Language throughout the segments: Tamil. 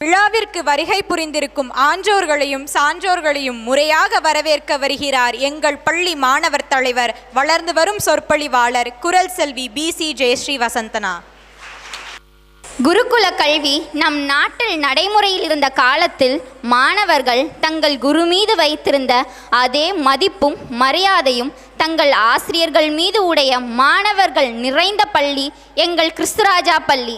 விழாவிற்கு வருகை புரிந்திருக்கும் ஆன்றோர்களையும் சான்றோர்களையும் முறையாக வரவேற்க வருகிறார் எங்கள் பள்ளி மாணவர் தலைவர், வளர்ந்து வரும் சொற்பொழிவாளர் குரல் செல்வி BC ஜெயஸ்ரீ வசந்தனா. குருகுல கல்வி நம் நாட்டில் நடைமுறையில் இருந்த காலத்தில் மாணவர்கள் தங்கள் குரு மீது வைத்திருந்த அதே மதிப்பும் மரியாதையும் தங்கள் ஆசிரியர்கள் மீது உடைய மாணவர்கள் நிறைந்த பள்ளி எங்கள் கிறிஸ்துராஜா பள்ளி.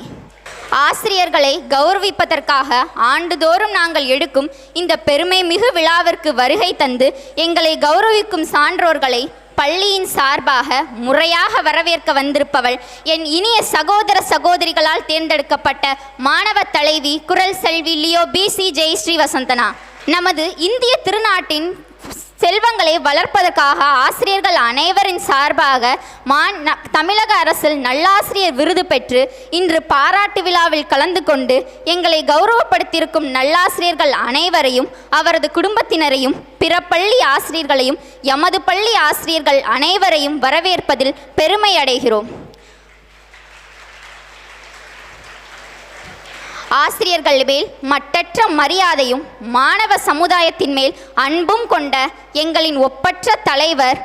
ஆசிரியர்களை கௌரவிப்பதற்காக ஆண்டுதோறும் நாங்கள் எடுக்கும் இந்த பெருமை மிகு விழாவிற்கு வருகை தந்து எங்களை கௌரவிக்கும் சான்றோர்களை பள்ளியின் சார்பாக முறையாக வரவேற்க வந்திருப்பவள் என் இனிய சகோதர சகோதரிகளால் தேர்ந்தெடுக்கப்பட்ட மாணவ தலைவி குரல் செல்வி லியோ BC ஜெயஸ்ரீ வசந்தனா. நமது இந்திய திருநாட்டின் செல்வங்களை வளர்ப்பதற்காக ஆசிரியர்கள் அனைவரின் சார்பாக தமிழக அரசில் நல்லாசிரியர் விருது பெற்று இன்று பாராட்டு விழாவில் கலந்து கொண்டு எங்களை கௌரவப்படுத்தியிருக்கும் நல்லாசிரியர்கள் அனைவரையும் அவரது குடும்பத்தினரையும் பிற பள்ளி ஆசிரியர்களையும் எமது பள்ளி ஆசிரியர்கள் அனைவரையும் வரவேற்பதில் பெருமை அடைகிறோம். ஆசிரியர்கள் மேல் மட்டற்ற மரியாதையும் மாணவ சமுதாயத்தின் மேல் அன்பும் கொண்ட எங்களின் ஒப்பற்ற தலைவர்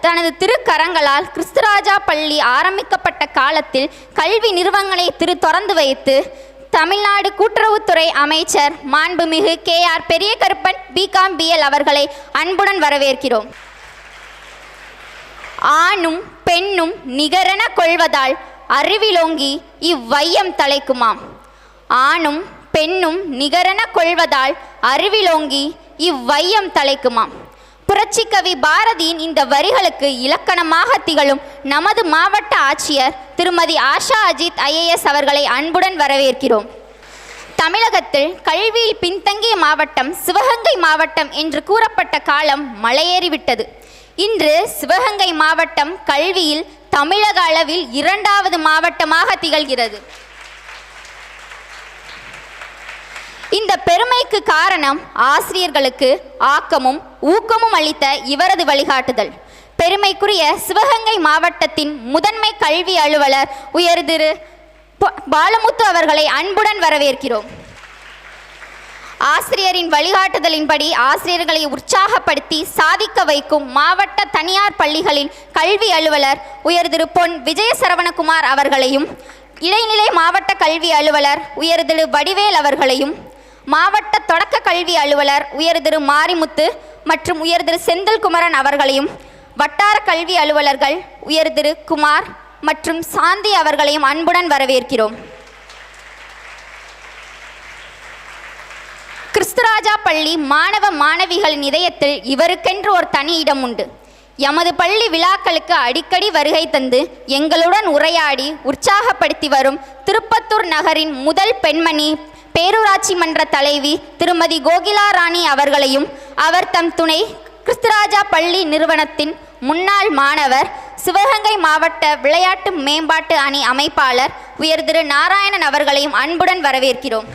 தனது திருக்கரங்களால் கிறிஸ்துராஜா பள்ளி ஆரம்பிக்கப்பட்ட காலத்தில் கல்வி நிறுவனங்களை திறந்து வைத்து தமிழ்நாடு கூட்டுறவுத்துறை அமைச்சர் மாண்புமிகு KR பெரியகருப்பன் BCom BL அவர்களை அன்புடன் வரவேற்கிறோம். ஆணும் பெண்ணும் நிகரென கொள்வதால் அறிவிலோங்கி இவ்வையம் தலைக்குமாம். ஆணும் பெண்ணும் நிகரென கொள்வதால் அறிவிலோங்கி இவ்வையம் தலைக்குமாம். புரட்சிக்கவி பாரதியின் இந்த வரிகளுக்கு இலக்கணமாக திகழும் நமது மாவட்ட ஆட்சியர் திருமதி ஆஷா அஜித் IAS அவர்களை அன்புடன் வரவேற்கிறோம். தமிழகத்தில் கல்வியில் பின்தங்கிய மாவட்டம் சிவகங்கை மாவட்டம் என்று கூறப்பட்ட காலம் மலையேறிவிட்டது. இன்று சிவகங்கை மாவட்டம் கல்வியில் தமிழக அளவில் 2வது மாவட்டமாக திகழ்கிறது. இந்த பெருமைக்கு காரணம் ஆசிரியர்களுக்கு ஆக்கமும் ஊக்கமும் அளித்த இவரது வழிகாட்டுதல். பெருமைக்குரிய சிவகங்கை மாவட்டத்தின் முதன்மை கல்வி அலுவலர் உயர் திரு பாலமுத்து அவர்களை அன்புடன் வரவேற்கிறோம். ஆசிரியரின் வழிகாட்டுதலின்படி ஆசிரியர்களை உற்சாகப்படுத்தி சாதிக்க வைக்கும் மாவட்ட தனியார் பள்ளிகளின் கல்வி அலுவலர் உயர் திரு பொன் விஜயசரவணகுமார் அவர்களையும், இடைநிலை மாவட்ட கல்வி அலுவலர் உயர் திரு வடிவேல் அவர்களையும், மாவட்ட தொடக்க கல்வி அலுவலர் உயர் திரு மாரிமுத்து மற்றும் உயர் திரு செந்தில்குமரன் அவர்களையும், வட்டார கல்வி அலுவலர்கள் உயர் திரு குமார் மற்றும் சாந்தி அவர்களையும் அன்புடன் வரவேற்கிறோம். கிறிஸ்துராஜா பள்ளி மாணவ மாணவிகளின் இதயத்தில் இவருக்கென்று ஒரு தனி இடம் உண்டு. எமது பள்ளி விழாக்களுக்கு அடிக்கடி வருகை தந்து எங்களுடன் உரையாடி உற்சாகப்படுத்தி வரும் திருப்பத்தூர் நகரின் முதல் பெண்மணி பேரூராட்சி மன்ற தலைவி திருமதி கோகிலா ராணி அவர்களையும், அவர் தம் துணை கிறிஸ்துராஜா பள்ளி நிறுவனத்தின் முன்னாள் மாணவர் சிவகங்கை மாவட்ட விளையாட்டு மேம்பாட்டு அணி அமைப்பாளர் உயர் திரு நாராயணன் அவர்களையும் அன்புடன் வரவேற்கிறோம்.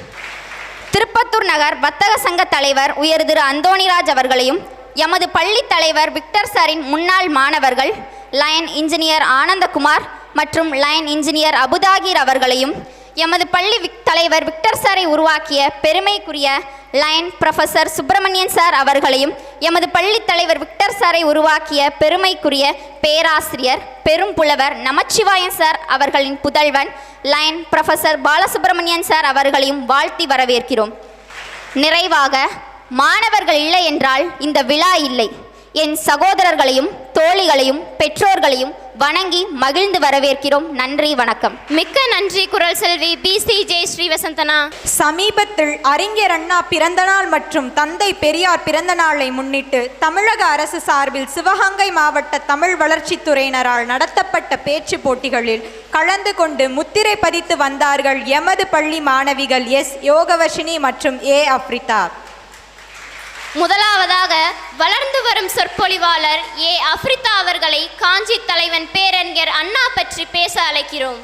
திருப்பத்தூர் நகர் வர்த்தக சங்க தலைவர் உயர் திரு அந்தோணிராஜ் அவர்களையும், எமது பள்ளி தலைவர் விக்டர் சாரின் முன்னாள் மாணவர்கள் லயன் இன்ஜினியர் ஆனந்தகுமார் மற்றும் லயன் இன்ஜினியர் அபுதாகிர் அவர்களையும், எமது பள்ளி தலைவர் விக்டர் சாரை உருவாக்கிய பெருமைக்குரிய லயன் ப்ரொஃபஸர் சுப்பிரமணியன் சார் அவர்களையும், எமது பள்ளி தலைவர் விக்டர் சாரை உருவாக்கிய பெருமைக்குரிய பேராசிரியர் பெரும் புலவர் நமச்சிவாயன் சார் அவர்களின் புதல்வன் லயன் ப்ரொஃபஸர் பாலசுப்பிரமணியன் சார் அவர்களையும் வாழ்த்தி வரவேற்கிறோம். நிறைவாக, மாணவர்கள் இல்லை என்றால் இந்த விழா இல்லை. என் சகோதரர்களையும் தோழிகளையும் பெற்றோர்களையும் வணங்கி மகிழ்ந்து வரவேற்கிறோம். நன்றி, வணக்கம். மிக்க நன்றி குரல் செல்வி BC ஜெயஸ்ரீ வசந்தனா. சமீபத்தில் அறிஞர் அண்ணா பிறந்தநாள் மற்றும் தந்தை பெரியார் பிறந்தநாளை முன்னிட்டு தமிழக அரசு சார்பில் சிவகங்கை மாவட்ட தமிழ் வளர்ச்சித்துறையினரால் நடத்தப்பட்ட பேச்சு போட்டிகளில் கலந்து கொண்டு முத்திரை பதித்து வந்தார்கள் எமது பள்ளி மாணவிகள் S யோகவர்ஷினி மற்றும் A அஃப்ரிதா. முதலாவதாக வளர்ந்து வரும் சொற்பொழிவாளர் A அஃப்ரிதா அவர்களை காஞ்சி தலைவன் பேரறிஞர் அண்ணா பற்றி பேச அழைக்கிறோம்.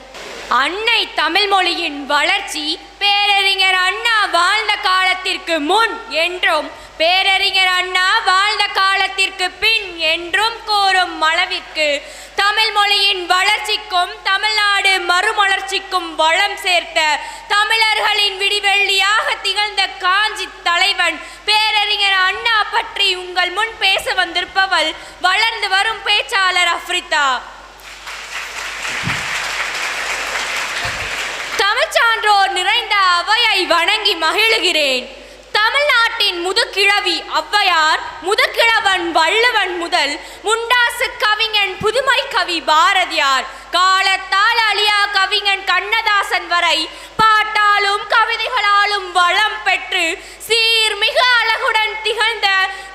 அன்னை தமிழ் மொழியின் வளர்ச்சி பேரறிஞர் அண்ணா வாழ்ந்த காலத்திற்கு முன் என்றும் பேரறிஞர் அண்ணா வாழ்ந்த காலத்திற்கு பின் என்றும் கூறும் அளவிற்கு தமிழ் மொழியின் வளர்ச்சிக்கும் தமிழ்நாடு மறுமலர்ச்சிக்கும் வளம் சேர்த்த தமிழர்களின் விடிவெள்ளியாக திகழ்ந்த காஞ்சி தலைவன் பேரறிஞர் அண்ணா பற்றி உங்கள் முன் பேச வந்திருப்பவள் வளர்ந்து வரும் பேச்சாளர் அஃப்ரிதா. தமிழ்ச்சான்றோர் நிறைந்த அவையை வணங்கி மகிழுகிறேன். தமிழ்நாட்டின் முதுகிழவி ஔவையார், முதுகிழவன் வள்ளுவன் முதல் முண்டாசு கவிஞன் புதுமை கவி பாரதியார், காலத்தால் அழியா கவிஞன் கண்ணதாசன் வரை பாட்டாலும் கவிதைகளாலும் வளம் பெற்று சீர்மிகு அழகுடன் திகழ்ந்த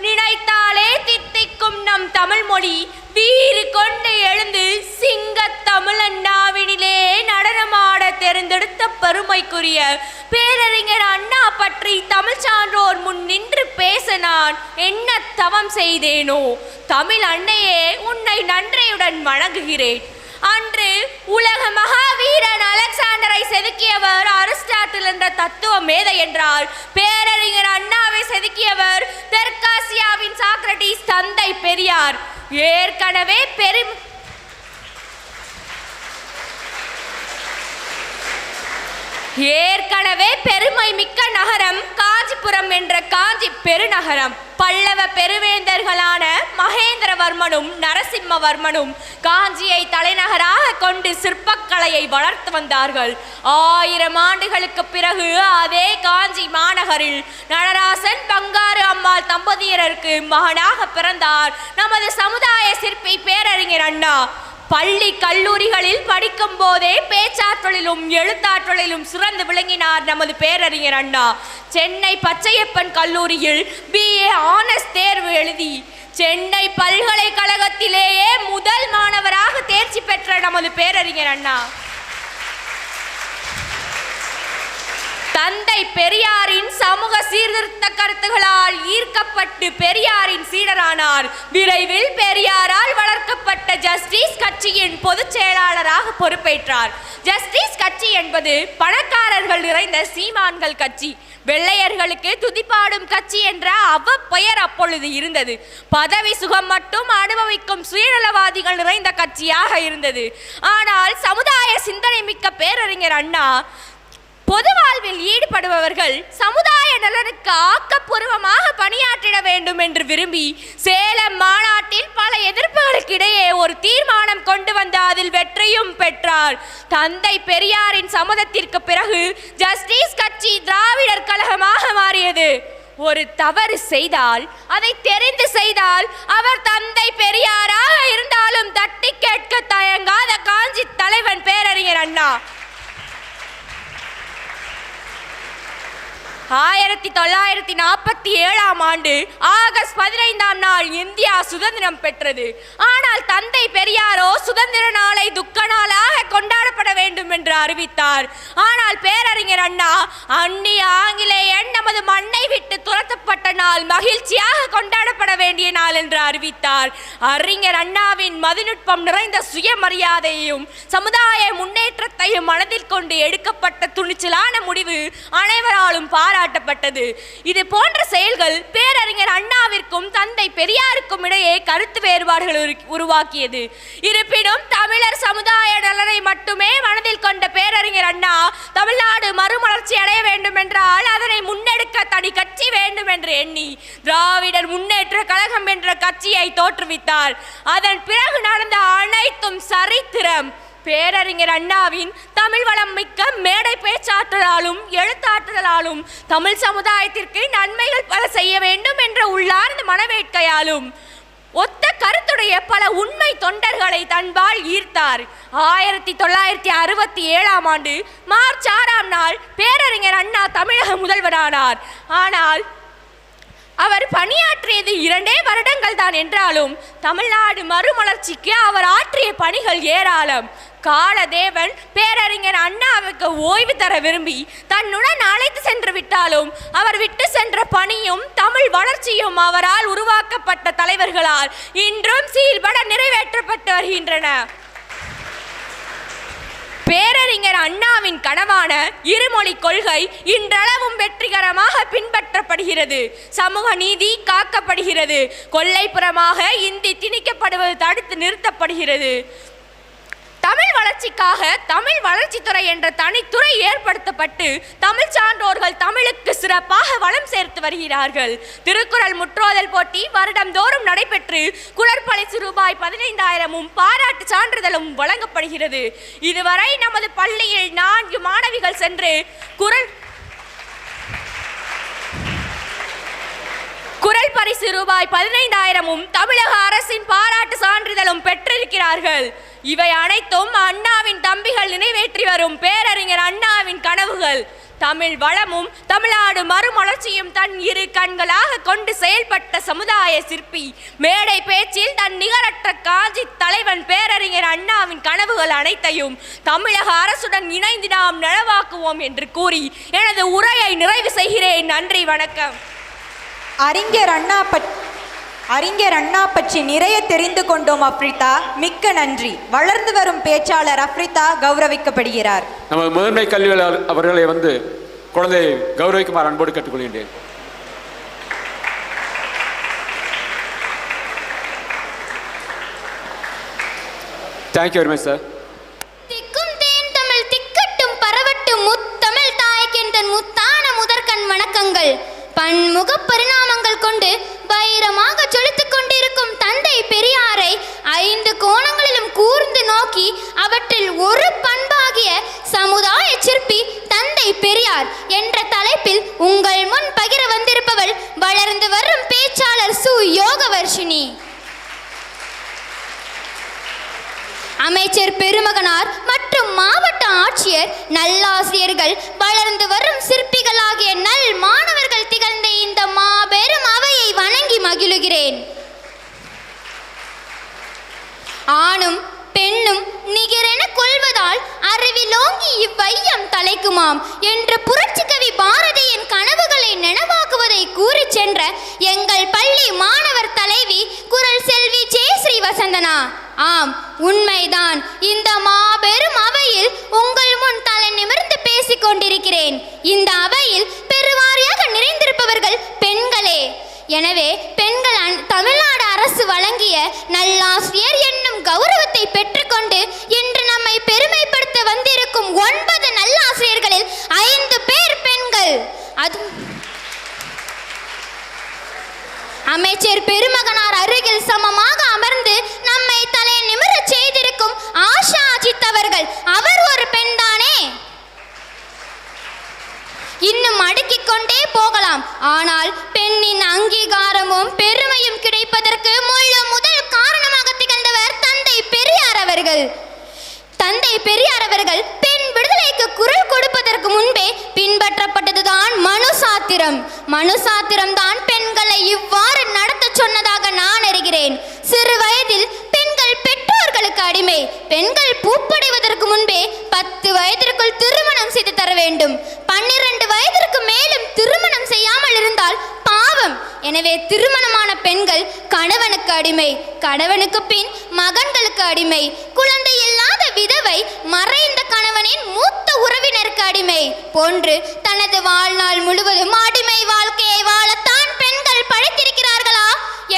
நினைத்தாலே தித்திக்கும் நம் தமிழ் மொழி வீறு கொண்டு எழுந்து சிங்க தமிழண்ணாவினிலே நடனமாட தெரிந்தெடுத்த பெருமைக்குரிய பேரறிஞர் அண்ணா பற்றி தமிழ் சான்றோர் முன் நின்று பேச நான் என்ன தவம் செய்தேனோ. தமிழ் அன்னையே, உன்னை நன்றியுடன் வணங்குகிறேன். அன்று உலக மகாவீரன் அலெக்சாண்டரை செதுக்கியவர் அரிஸ்டாட்டில் என்ற தத்துவ மேதை என்றால், பேரறிஞர் அண்ணாவை செதுக்கியவர் தெற்காசியாவின் சாக்ரட்டிஸ் தந்தை பெரியார். ஏற்கனவே பெருமை மிக்க நகரம் காஞ்சிபுரம் என்ற காஞ்சி பெருநகரம். பல்லவ பெருவேந்தர்களான மகேந்திரவர்மனும் நரசிம்மவர்மனும் காஞ்சியை தலைநகராக கொண்டு சிற்பக்கலையை வளர்த்து வந்தார்கள். 1000 ஆண்டுகளுக்கு பிறகு அதே காஞ்சி மாநகரில் நடராசன் பங்காரு அம்மாள் தம்பதியருக்கு மகனாக பிறந்தார் நமது சமுதாய சிற்பி பேரறிஞர் அண்ணா. பள்ளி கல்லூரிகளில் படிக்கும் போதே பேச்சாற்றலிலும் எழுத்தாற்றலிலும் சிறந்து விளங்கினார் நமது பேரறிஞர் அண்ணா. சென்னை பச்சையப்பன் கல்லூரியில் BA ஆனர்ஸ் தேர்வு எழுதி சென்னை பல்கலைக்கழகத்திலேயே முதல் மாணவராக தேர்ச்சி பெற்ற நமது பேரறிஞர் அண்ணா தந்தை பெரியாரின் சமூக சீர்திருத்த கருத்துகளால் ஈர்க்கப்பட்டு பெரியாரின் சீடரானார். விரைவில் பெரியாரால் வளர்க்கப்பட்ட ஜஸ்டிஸ் கட்சியின் பொதுச் செயலாளராக பொறுப்பேற்றார். ஜஸ்டிஸ் கட்சி என்பது பணக்காரர்கள் நிறைந்த சீமான்கள் கட்சி, வெள்ளையர்களுக்கு துதிப்பாடும் கட்சி என்ற பெயர் அப்பொழுது இருந்தது. பதவி சுகம் மட்டும் அனுபவிக்கும் சுயநலவாதிகள் நிறைந்த கட்சியாக இருந்தது. ஆனால் சமுதாய சிந்தனை மிக்க பேரறிஞர் அண்ணா பொது வாழ்வில் ஈடுபடுபவர்கள் சமுதாய நலனுக்கு ஆக்கப்பூர்வமாக பணியாற்றிட வேண்டும் என்று விரும்பி சேலம் மாநாட்டில் பல எதிர்ப்புகளுக்கு இடையே ஒரு தீர்மானம் கொண்டு வந்து அதில் வெற்றியும் பெற்றார். தந்தை பெரியாரின் சம்மதத்திற்கு பிறகு ஜஸ்டிஸ் கட்சி திராவிடர் கழகமாக மாறியது. ஒரு தவறு செய்தால் அதை தெரிந்து செய்தால் அவர் தந்தை பெரியாராக இருந்தாலும் தட்டி கேட்க தயங்காத காஞ்சி தலைவன் பேரறிஞர் அண்ணா. 1947ஆம் ஆண்டு ஆகஸ்ட் 15ஆம் நாள் இந்தியா சுதந்திரம் பெற்றது. ஆனால் தந்தை பெரியாரோ சுதந்திர நாளை துக்க நாளாக கொண்டாடப்பட வேண்டும் என்று அறிவித்தார். ஆனால் பேரறிஞர் அண்ணா அந்நிய ஆங்கிலேயன் நமது மண்ணை விட்டு துரத்தப்பட்ட நாள் மகிழ்ச்சியாக கொண்டாடப்பட வேண்டிய நாள் என்று அறிவித்தார். அறிஞர் அண்ணாவின் மதிநுட்பம் நிறைந்த சுயமரியாதையையும் சமுதாய முன்னேற்றத்தையும் மனதில் கொண்டு எடுக்கப்பட்ட துணிச்சலான முடிவு அனைவராலும் பாராட்டப்பட்டது. இது போன்ற செயல்கள் பேரறிஞர் அண்ணாவிற்கும் தந்தை பெரியாருக்கும் இடையே கருத்து வேறுபாடுகள் உருவாக்கியது. இருப்பினும் தமிழர் சமுதாய நலனை மட்டுமே மனதில் கொண்ட பேரறிஞர் அண்ணா தமிழ்நாடு மறுமலர்ச்சி அடைய வேண்டும் என்றால் அதனை முன்னெடுக்க தனி கட்சி வேண்டும் என்று எண்ணி திராவிடர் முன்னேற்ற கழகம் என்ற கட்சியை தோற்றுவித்தார். அதன் பிறகு நடந்த அனைத்தும் சரித்திரம். பேரறிஞர் அண்ணாவின் தமிழ் வளம் மிக்க மேடை பேச்சாற்றலாலும் எழுத்தாற்றலாலும் தமிழ் சமுதாயத்திற்கு நன்மைகள் பல செய்ய வேண்டும் என்ற உள்ளார்ந்த மனவேட்கையாலும் ஒத்த கருத்துடைய பல உண்மை தொண்டர்களை தன்பால் ஈர்த்தார். 1967ஆம் ஆண்டு மார்ச் 6ஆம் நாள் பேரறிஞர் அண்ணா தமிழக முதல்வரானார். ஆனால் அவர் பணியாற்றியது 2 வருடங்கள் தான் என்றாலும் தமிழ்நாடு மறுமலர்ச்சிக்கு அவர் ஆற்றிய பணிகள் ஏராளம். காலதேவன் பேரறிஞர் அண்ணாவுக்கு ஓய்வு தர விரும்பி தன்னுடன் அழைத்து சென்று விட்டாலும் அவர் விட்டு சென்ற பணியும் தமிழ் வளர்ச்சியும் அவரால் உருவாக்கப்பட்ட தலைவர்களால் இன்றும் சீர்பட நிறைவேற்றப்பட்டு வருகின்றன. பேரறிஞர் அண்ணாவின் கனவான இருமொழி கொள்கை இன்றளவும் வெற்றிகரமாக பின்பற்றப்படுகிறது. சமூக நீதி காக்கப்படுகிறது. கொல்லைப்புறமாக இந்தி திணிக்கப்படுவது தடுத்து நிறுத்தப்படுகிறது. தமிழ் வளர்ச்சிக்காக தமிழ் வளர்ச்சித்துறை என்ற தனித்துறை ஏற்படுத்தப்பட்டு தமிழ் சான்றோர்கள் தமிழுக்கு சிறப்பாக வளம் சேர்த்து வருகிறார்கள். திருக்குறள் முற்றோதல் போட்டி வருடந்தோறும் நடைபெற்று குழற்பரிசு ரூபாய் 15,000 பாராட்டு சான்றிதழும் வழங்கப்படுகிறது. இதுவரை நமது பள்ளியில் 4 மாணவிகள் சென்று குரல் பரிசு ரூபாய் 15,000 தமிழக அரசின் பாராட்டு சான்றிதழும் பெற்றிருக்கிறார்கள். இவை அனைத்தும் அண்ணாவின் தம்பிகள் நிறைவேற்றி வரும் பேரறிஞர் அண்ணாவின் கனவுகள். தமிழ் வளமும் தமிழ்நாடு மறுமலர்ச்சியும் தன் இரு கண்களாக கொண்டு செயல்பட்ட சமுதாய சிற்பி. மேடை பேச்சில் தன் நிகரற்ற காஞ்சி தலைவன் பேரறிஞர் அண்ணாவின் கனவுகள் அனைத்தையும் தமிழக அரசுடன் இணைந்து நாம் நனவாக்குவோம் என்று கூறி எனது உரையை நிறைவு செய்கிறேன். நன்றி, வணக்கம். அறிஞர் அண்ணா பற்றி நிறைய தெரிந்து கொண்டோம் அப்ரிதா. மிக்க நன்றி. வளர்ந்து வரும் பேச்சாளர் அப்ரிதா கௌரவிக்கப்படுகிறார். நமது முதன்மை கல்வியாளர் அவர்களை வந்து குழந்தையை கௌரவிக்குமாறு அன்போடு கேட்டுக்கொள்கின்றேன். Thank you very much sir. திக்கும் தேன் தமிழ் திக்கட்டும் பரவட்டும் முத்தமிழ் தாய்க்கென்ற முத்தான முதற்கண் வணக்கங்கள். பன்முக பரிணாமங்கள் கொண்டு வைரமாக ஜொலித்துக் கொண்டிருக்கும் தந்தை பெரியாரை 5 கோணங்களிலும் கூர்ந்து நோக்கி அவற்றில் ஒரு பண்பாகிய சமுதாய சிற்பி தந்தை பெரியார் என்ற தலைப்பில் உங்கள் முன் பகிர வந்திருப்பவள் வளர்ந்து வரும் பேச்சாளர் சு யோகவர்ஷினி. அமைச்சர் பெருமகனார் மற்றும் மாவட்ட ஆட்சியர், நல்லாசிரியர்கள், வளர்ந்து வரும் சிற்பிகளாகிய நல் மாணவர்கள் திகழ்ந்த இந்த மாபெரும் அவையை வணங்கி மகிழுகிறேன். ஆணும் பெண்ணும் நிகரென கொள்வதால் அறிவிலோங்கி இவ்வையம் தலைக்குமாம் என்று புரட்சி கவி பாரதியின் கனவுகளை நனவாக்குவதை கூறி சென்ற எங்கள் பள்ளி மாணவர் தலைவி குரல் செல்வி ஜெயஸ்ரீ வசந்தனா. ஆம், உண்மைதான். இந்த மாபெரும் அவையில் உங்கள் முன் தலை நிமிர்ந்து பேசிக் கொண்டிருக்கிறேன். இந்த அவையில் பெருவாரியாக நிறைந்திருப்பவர்கள் பெண்களே. எனவே பெண்கள் தமிழ்நாடு அரசு வழங்கிய நல்லாசிரியர் என்னும் கௌரவத்தை பெற்றுக்கொண்டு இன்று நம்மை பெருமைப்படுத்த வந்திருக்கும் 9 நல்லாசிரியர்களில் 5 பேர் பெண்கள். அமைச்சர் பெருமகனார் அருகில் சமமாக அமர்ந்து நம்மை தலை நிமிரச் செய்திருக்கும் ஆஷா அஜித் அவர்கள், அவர் ஒரு பெண்தானே? இன்னும் அடுக்கிக் கொண்டே போகலாம். ஆனால் பெண்ணின் அங்கீகாரமும் பெருமையும் கிடைப்பதற்கு முதல் காரணமாக திகழ்ந்தவர் தந்தை பெரியார் அவர்கள். தந்தை பெரியார் அவர்கள் பெண் விடுதலைக்கு குரல் கொடுப்பதற்கு முன்பே பின்பற்றப்பட்டதுதான் மனுசாத்திரம். மனுசாத்திரம் தான் பெண்களை இவ்வாறு நடத்த சொன்னதாக நான் அறிகிறேன். சிறு வயதில் பெண்கள் பெற்றோர்களுக்கு அடிமை. பெண்கள் பூப்படைவதற்கு முன்பே 10 வயதிற்குள் திருமணம் செய்து தர வேண்டும். 12 வயதிற்கு மேலும் திருமணம் செய்யாமல் இருந்தால் பாவம். எனவே திருமணமான பெண்கள் கணவனுக்கு அடிமை, கணவனுக்கு பின் மகன்களுக்கு அடிமை, குழந்தை இல்லாத விதவை மறைந்த கணவனின் மூத்த உறவினருக்கு அடிமை போன்று தனது வாழ்நாள் முழுவதும் அடிமை வாழ்க்கையை வாழத்தான் பெண்கள் படைத்திருக்கிறார்களா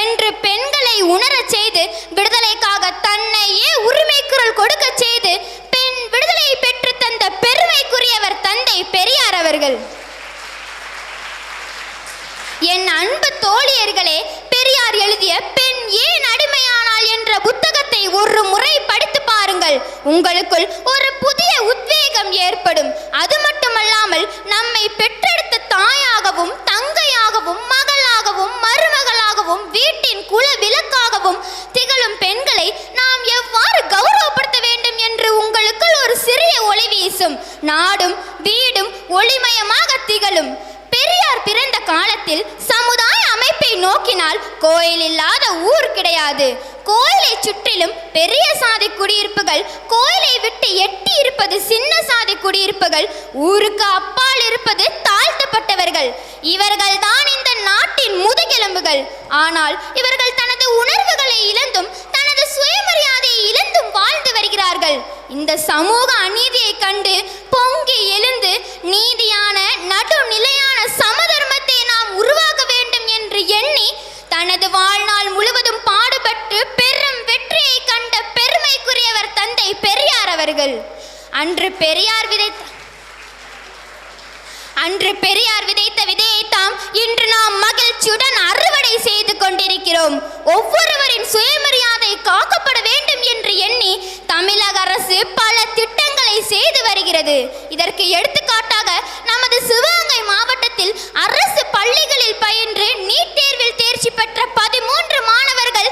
என்று பெண்களை உணரச் செய்து விடுதலைக்காக தன்னையே உரிமை குரல் கொடுக்க செய்து பெண் விடுதலையை பெற்று தந்த பெருமைக்குரியவர் தந்தை பெரியார் அவர்கள். என் அன்பு தோழியர்களே, பெரியார் எழுதிய பெண் ஏன் அடிமையானாள் என்ற புத்தகத்தை ஒரு முறை படித்து பாருங்கள். உங்களுக்குள் ஒரு புதிய உத்வேகம் ஏற்படும். அது மட்டுமல்லாமல் நம்மை பெற்றெடுத்த தாயாகவும் தங்கையாகவும் மகளாகவும் மருமகளாகவும் வீட்டின் குல விளக்காகவும் திகழும் பெண்களை நாம் எவ்வாறு கௌரவப்படுத்த வேண்டும் என்று உங்களுக்குள் ஒரு சிறிய ஒளி வீசும். நாடும் வீடும் ஒளிமயமாக திகழும். பெரியார் பிறந்த காலத்தில் சமுதாய அமைப்பை நோக்கினால் கோயில் இல்லாத ஊர் கிடையாது. கோயிலை சுற்றிலும் பெரிய சாதி குடியிருப்புகள், கோயிலை விட்டு எட்டி இருப்பது சின்ன சாதி குடியிருப்புகள், ஊருக்கு அப்பால் இருப்பது தாழ்த்தப்பட்டவர்கள். இவர்கள் தான் இந்த நாட்டின் முதுகெலும்புகள். ஆனால் இவர்கள் தனது உணர்வுகளை இழந்தும் தனது சுயமரியாதையை இழந்தும் வாழ்ந்து வருகிறார்கள். இந்த சமூக அநீதியை கண்டு பொங்கி எழுந்து நீதியான நடுநிலையான சமதர்மத்தை நாம் உருவாக்க வேண்டும் என்று எண்ணி தனது வாழ்நாள் முழுவதும் பாடுபட்டு பெரும் வெற்றியை கண்ட பெருமைக்குரியவர் தந்தை பெரியார் அவர்கள். அன்று பெரியார் விதைத்த விதையைத்தான் இன்று நாம் மகிழ்ச்சியுடன் அறுவடை செய்து கொண்டிருக்கிறோம். ஒவ்வொருவரின் சுயமரியாதை காக்கப்பட வேண்டும் என்று எண்ணி தமிழக அரசு பல திட்டங்களை செய்து வருகிறது. இதற்கு எடுத்துக்காட்டாக நமது சிவகங்கை மாவட்டத்தில் அரசு பள்ளிகளில் பயின்று நீட் தேர்வில் தேர்ச்சி பெற்ற 13 மாணவர்கள்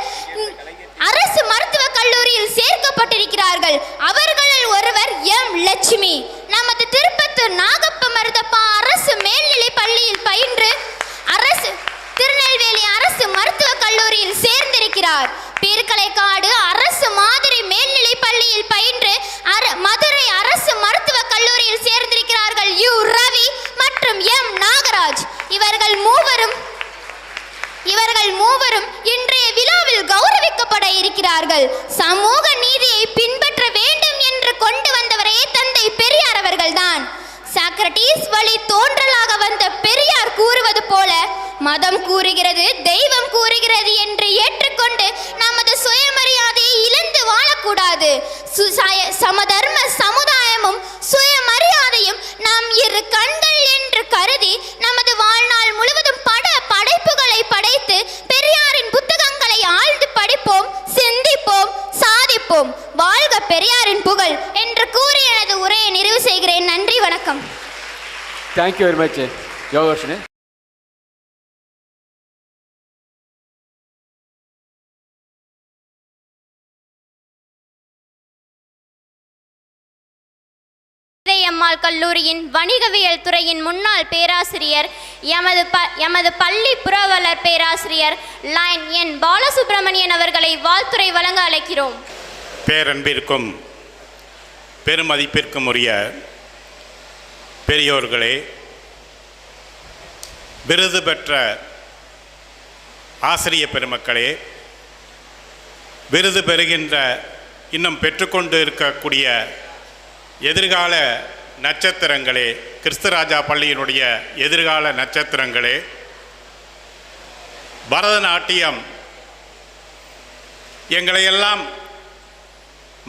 அரசு மருத்துவக் கல்லூரியில் சேர்க்கப்பட்டிருக்கிறார்கள். அவர்களில் ஒருவர் எம் லட்சுமி. நமது திருப்பத்தூர் நாகப்ப மருதப்பா அரசு மேல்நிலை பள்ளியில் பயின்று திருநெல்வேலி அரசு மருத்துவக் கல்லூரியில் சேர்ந்திருக்கிறார். பீர்க்கலைக்காடு அரசு மாதிரி மேல்நிலை பள்ளியில் பயின்று மதுரை அரசு மருத்துவக் கல்லூரியில் சேர்ந்திருக்கிறார்கள் யு ரவி மற்றும் எம் நாகராஜ். இவர்கள் மூவரும் இன்றைய விழாவில் கௌரவிக்கப்பட இருக்கிறார்கள். சமூக நீதியை பின்பற்ற வேண்டும் என்று கொண்டு வந்தவரே தந்தை பெரியார் அவர்கள்தான். சாக்ரட்டிஸ் வழி தோன்றலாக வந்த பெரியார் கூறுவது போல மதம் கூறுகிறது, தெய்வம் கூறுகிறது என்று ஏற்றுக்கொண்டு நமது சுயமரியாதையை இழந்து வாழக்கூடாது. சமதர்ம சமுதாயமும் சுயமரியாதையும் நம் இரு கண்கள் என்று கருதி நமது வாழ்நாள் முழுவதும் படைப்புகளை படைத்து பெரியாரின் புத்தகங்களை ஆழ்ந்து படிப்போம், சிந்திப்போம், சாதிப்போம். வாழ்க பெரியாரின் புகழ் என்று கூறி எனது உரையை நிறைவு செய்கிறேன். நன்றி, வணக்கம். Thank you very much Yogavarshini. Ammal கல்லூரியின் வணிகவியல் துறையின் முன்னாள் பேராசிரியர் எமது பள்ளி புரவலர் பேராசிரியர் லைன் என் பாலசுப்ரமணியன் அவர்களை வாழ்த்துரை வழங்க அழைக்கிறோம். பேரன்பிற்கும் பெருமதிப்பிற்கும் உரிய பெரியோர்களே, விருது பெற்ற ஆசிரிய பெருமக்களே, விருது பெறுகின்ற இன்னும் பெற்றுக்கொண்டு இருக்கக்கூடிய எதிர்கால நட்சத்திரங்களே, கிறிஸ்துராஜா பள்ளியினுடைய எதிர்கால நட்சத்திரங்களே, பரதநாட்டியம் எங்களையெல்லாம்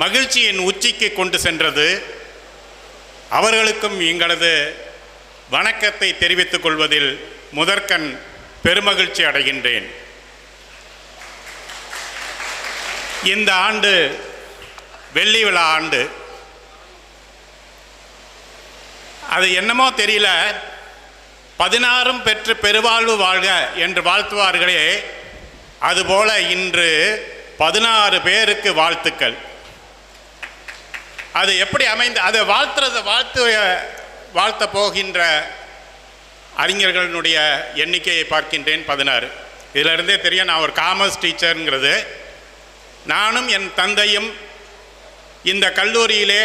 மகிழ்ச்சியின் உச்சிக்கு கொண்டு சென்றது. அவர்களுக்கும் எங்களது வணக்கத்தை தெரிவித்துக் கொள்வதில் முதற்கண் பெருமகிழ்ச்சி அடைகின்றேன். இந்த ஆண்டு வெள்ளி விழா ஆண்டு. அது என்னமோ தெரியல, 16 பெற்று பெருவாழ்வு வாழ்க என்று வாழ்த்துவார்களே, அதுபோல இன்று 16 பேருக்கு வாழ்த்துக்கள். அது எப்படி அமைந்து அதை வாழ்த்த போகின்ற அறிஞர்களுடைய எண்ணிக்கையை பார்க்கின்றேன் 16. இதிலிருந்தே தெரியும் நான் ஒரு காமர்ஸ் டீச்சருங்கிறது. நானும் என் தந்தையும் இந்த கல்லூரியிலே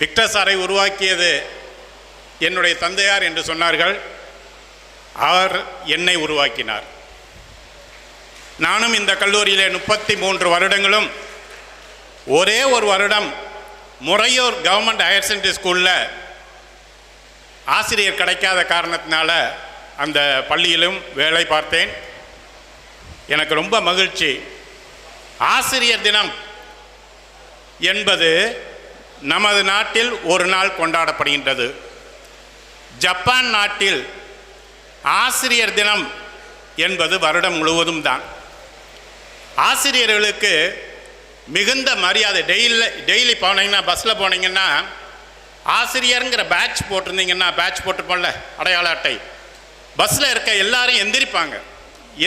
விக்டர் சாரை உருவாக்கியது என்னுடைய தந்தையார் என்று சொன்னார்கள். அவர் என்னை உருவாக்கினார். நானும் இந்த கல்லூரியிலே 33 வருடங்களும் ஒரே ஒரு வருடம் முறையூர் கவர்மெண்ட் ஹையர் செகண்டரி ஸ்கூலில் ஆசிரியர் கிடைக்காத காரணத்தினால அந்த பள்ளியிலும் வேலை பார்த்தேன். எனக்கு ரொம்ப மகிழ்ச்சி. ஆசிரியர் தினம் என்பது நமது நாட்டில் ஒரு நாள் கொண்டாடப்படுகின்றது. ஜப்பான் நாட்டில் ஆசிரியர் தினம் என்பது வருடம் முழுவதும் தான். ஆசிரியர்களுக்கு மிகுந்த மரியாதை. டெய்லி போனீங்கன்னா, பஸ்ஸில் போனீங்கன்னா, ஆசிரியருங்கிற பேட்ச் போட்டிருந்தீங்கன்னா, பேட்ச் போட்டுப்போம்ல அடையாள அட்டை, பஸ்ஸில் இருக்க எல்லாரும் எந்திரிப்பாங்க,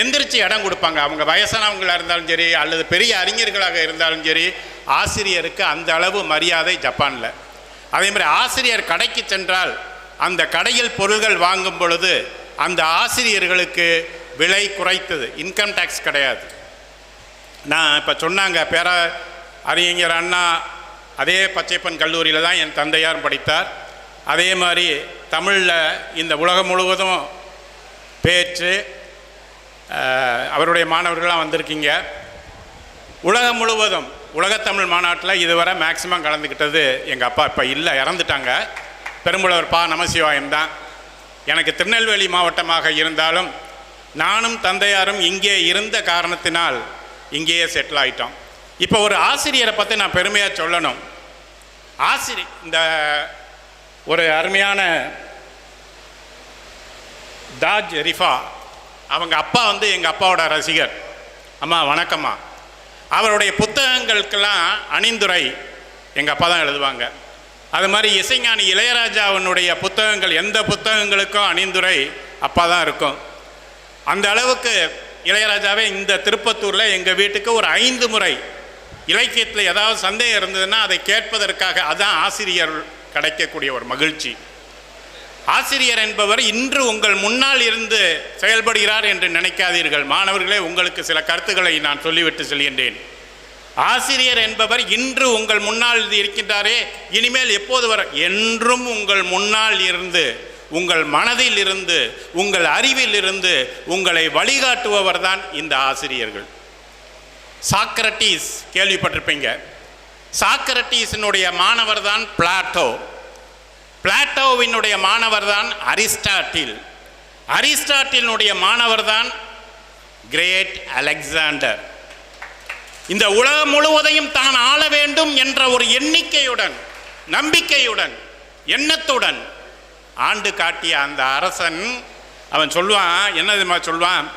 எந்திரிச்சு இடம் கொடுப்பாங்க. அவங்க வயசானவங்களாக இருந்தாலும் சரி அல்லது பெரிய அறிஞர்களாக இருந்தாலும் சரி, ஆசிரியருக்கு அந்த அளவு மரியாதை ஜப்பானில். அதே மாதிரி ஆசிரியர் கடைக்கு சென்றால் அந்த கடையில் பொருள்கள் வாங்கும் பொழுது அந்த ஆசிரியர்களுக்கு விலை குறைத்தது, இன்கம் டேக்ஸ் கிடையாது. நான் இப்போ சொன்னாங்க, அறிஞர் அண்ணா அதே பச்சைப்பன் கல்லூரியில் தான் என் தந்தையார் படித்தார். அதே மாதிரி தமிழில் இந்த உலகம் முழுவதும் பேச்சு அவருடைய மாணவர்களாக வந்திருக்கீங்க. உலகம் முழுவதும் உலகத்தமிழ் மாநாட்டில் இதுவரை மேக்சிமம் கலந்துக்கிட்டது எங்கள் அப்பா. இப்போ இல்லை, இறந்துட்டாங்க. பெரும்புலவர் பா நமசிவாயம் தான். எனக்கு திருநெல்வேலி மாவட்டமாக இருந்தாலும் நானும் தந்தையாரும் இங்கே இருந்த காரணத்தினால் இங்கேயே செட்டில் ஆகிட்டோம். இப்போ ஒரு ஆசிரியரை பற்றி நான் பெருமையாக சொல்லணும். இந்த ஒரு அருமையான தாஜ் ரிஃபா, அவங்க அப்பா வந்து எங்கள் அப்பாவோட ரசிகர். அம்மா வணக்கம்மா. அவருடைய புத்தகங்களுக்கெல்லாம் அணிந்துரை எங்கள் அப்பா தான் எழுதுவாங்க. அது மாதிரி இசைஞானி இளையராஜாவினுடைய புத்தகங்கள், எந்த புத்தகங்களுக்கும் அணிந்துரை அப்பா தான் இருக்கும். அந்த அளவுக்கு இளையராஜாவே இந்த திருப்பத்தூரில் எங்கள் வீட்டுக்கு ஒரு 5 முறை இலக்கியத்தில் ஏதாவது சந்தேகம் இருந்ததுன்னா அதை கேட்பதற்காக, அதுதான் ஆசிரியர் கிடைக்கக்கூடிய ஒரு மகிழ்ச்சி. ஆசிரியர் என்பவர் இன்று உங்கள் முன்னால் இருந்து செயல்படுகிறார் என்று நினைக்காதீர்கள். மாணவர்களே, உங்களுக்கு சில கருத்துக்களை நான் சொல்லிவிட்டு செல்கின்றேன். ஆசிரியர் என்பவர் இன்று உங்கள் முன்னால் இருக்கின்றாரே, இனிமேல் எப்போது வர என்றும் உங்கள் முன்னால் இருந்து, உங்கள் மனதில் இருந்து, உங்கள் அறிவில் இருந்து உங்களை வழிகாட்டுபவர் தான் இந்த ஆசிரியர்கள். சாக்ரட்டிஸ் கேள்விப்பட்டிருப்பீங்க. சாக்ரட்டிஸினுடைய மாணவர் தான் பிளாட்டோ. பிளாட்டோவினுடைய மாணவர் தான் அரிஸ்டாட்டில். அரிஸ்டாட்டிலுடைய மாணவர் தான் கிரேட் அலெக்சாண்டர். இந்த உலகம் முழுவதையும் தான் ஆள வேண்டும் என்ற ஒரு எண்ணிக்கையுடன், நம்பிக்கையுடன், எண்ணத்துடன் ஆண்டு காட்டிய அந்த அரசன், அவன் சொல்வான், என்னதுமா சொல்வான்,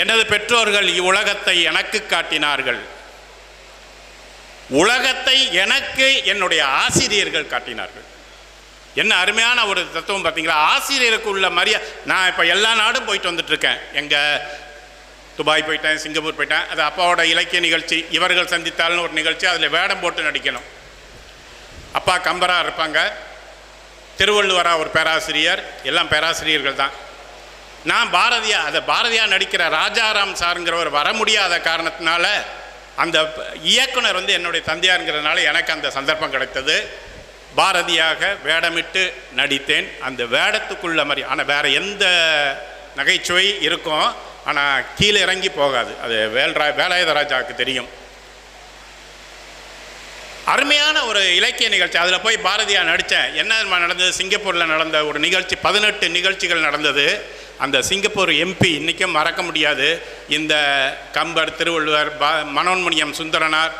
எனது பெற்றோர்கள் இவ்வுலகத்தை எனக்கு காட்டினார்கள், உலகத்தை எனக்கு என்னுடைய ஆசிரியர்கள் காட்டினார்கள். என்ன அருமையான ஒரு தத்துவம் பார்த்தீங்களா? ஆசிரியருக்கு உள்ள மரியாதை. நான் இப்போ எல்லா நாடும் போயிட்டு வந்துட்டுருக்கேன். எங்கள் துபாய் போயிட்டேன், சிங்கப்பூர் போயிட்டேன். அது அப்பாவோட இலக்கிய நிகழ்ச்சி, இவர்கள் சந்தித்தால்னு ஒரு நிகழ்ச்சி, அதில் வேடம் போட்டு நடிக்கணும். அப்பா கம்பரா இருப்பாங்க, திருவள்ளுவரா ஒரு பேராசிரியர், எல்லாம் பேராசிரியர்கள் தான். நான் பாரதியார் நடிக்கிற ராஜாராம் சாருங்கிறவர் வர முடியாத காரணத்தினால அந்த இயக்குனர் வந்து என்னுடைய தந்தையாருங்கிறதுனால எனக்கு அந்த சந்தர்ப்பம் கிடைத்தது. பாரதியாக வேடமிட்டு நடித்தேன். அந்த வேடத்துக்குள்ள மாதிரி, ஆனால் வேறு எந்த நகைச்சுவை இருக்கும், ஆனால் கீழே இறங்கி போகாது. அது வேலாயுதராஜாவுக்கு தெரியும். அருமையான ஒரு இலக்கிய நிகழ்ச்சி. அதில் போய் பாரதியார் நடித்தேன். என்ன நடந்தது? சிங்கப்பூரில் நடந்த ஒரு நிகழ்ச்சி, 18 நிகழ்ச்சிகள் நடந்தது. அந்த சிங்கப்பூர் எம்பி இன்றைக்கும் மறக்க முடியாது. இந்த கம்பர், திருவள்ளுவர், மனோன்மணியம் சுந்தரனார்,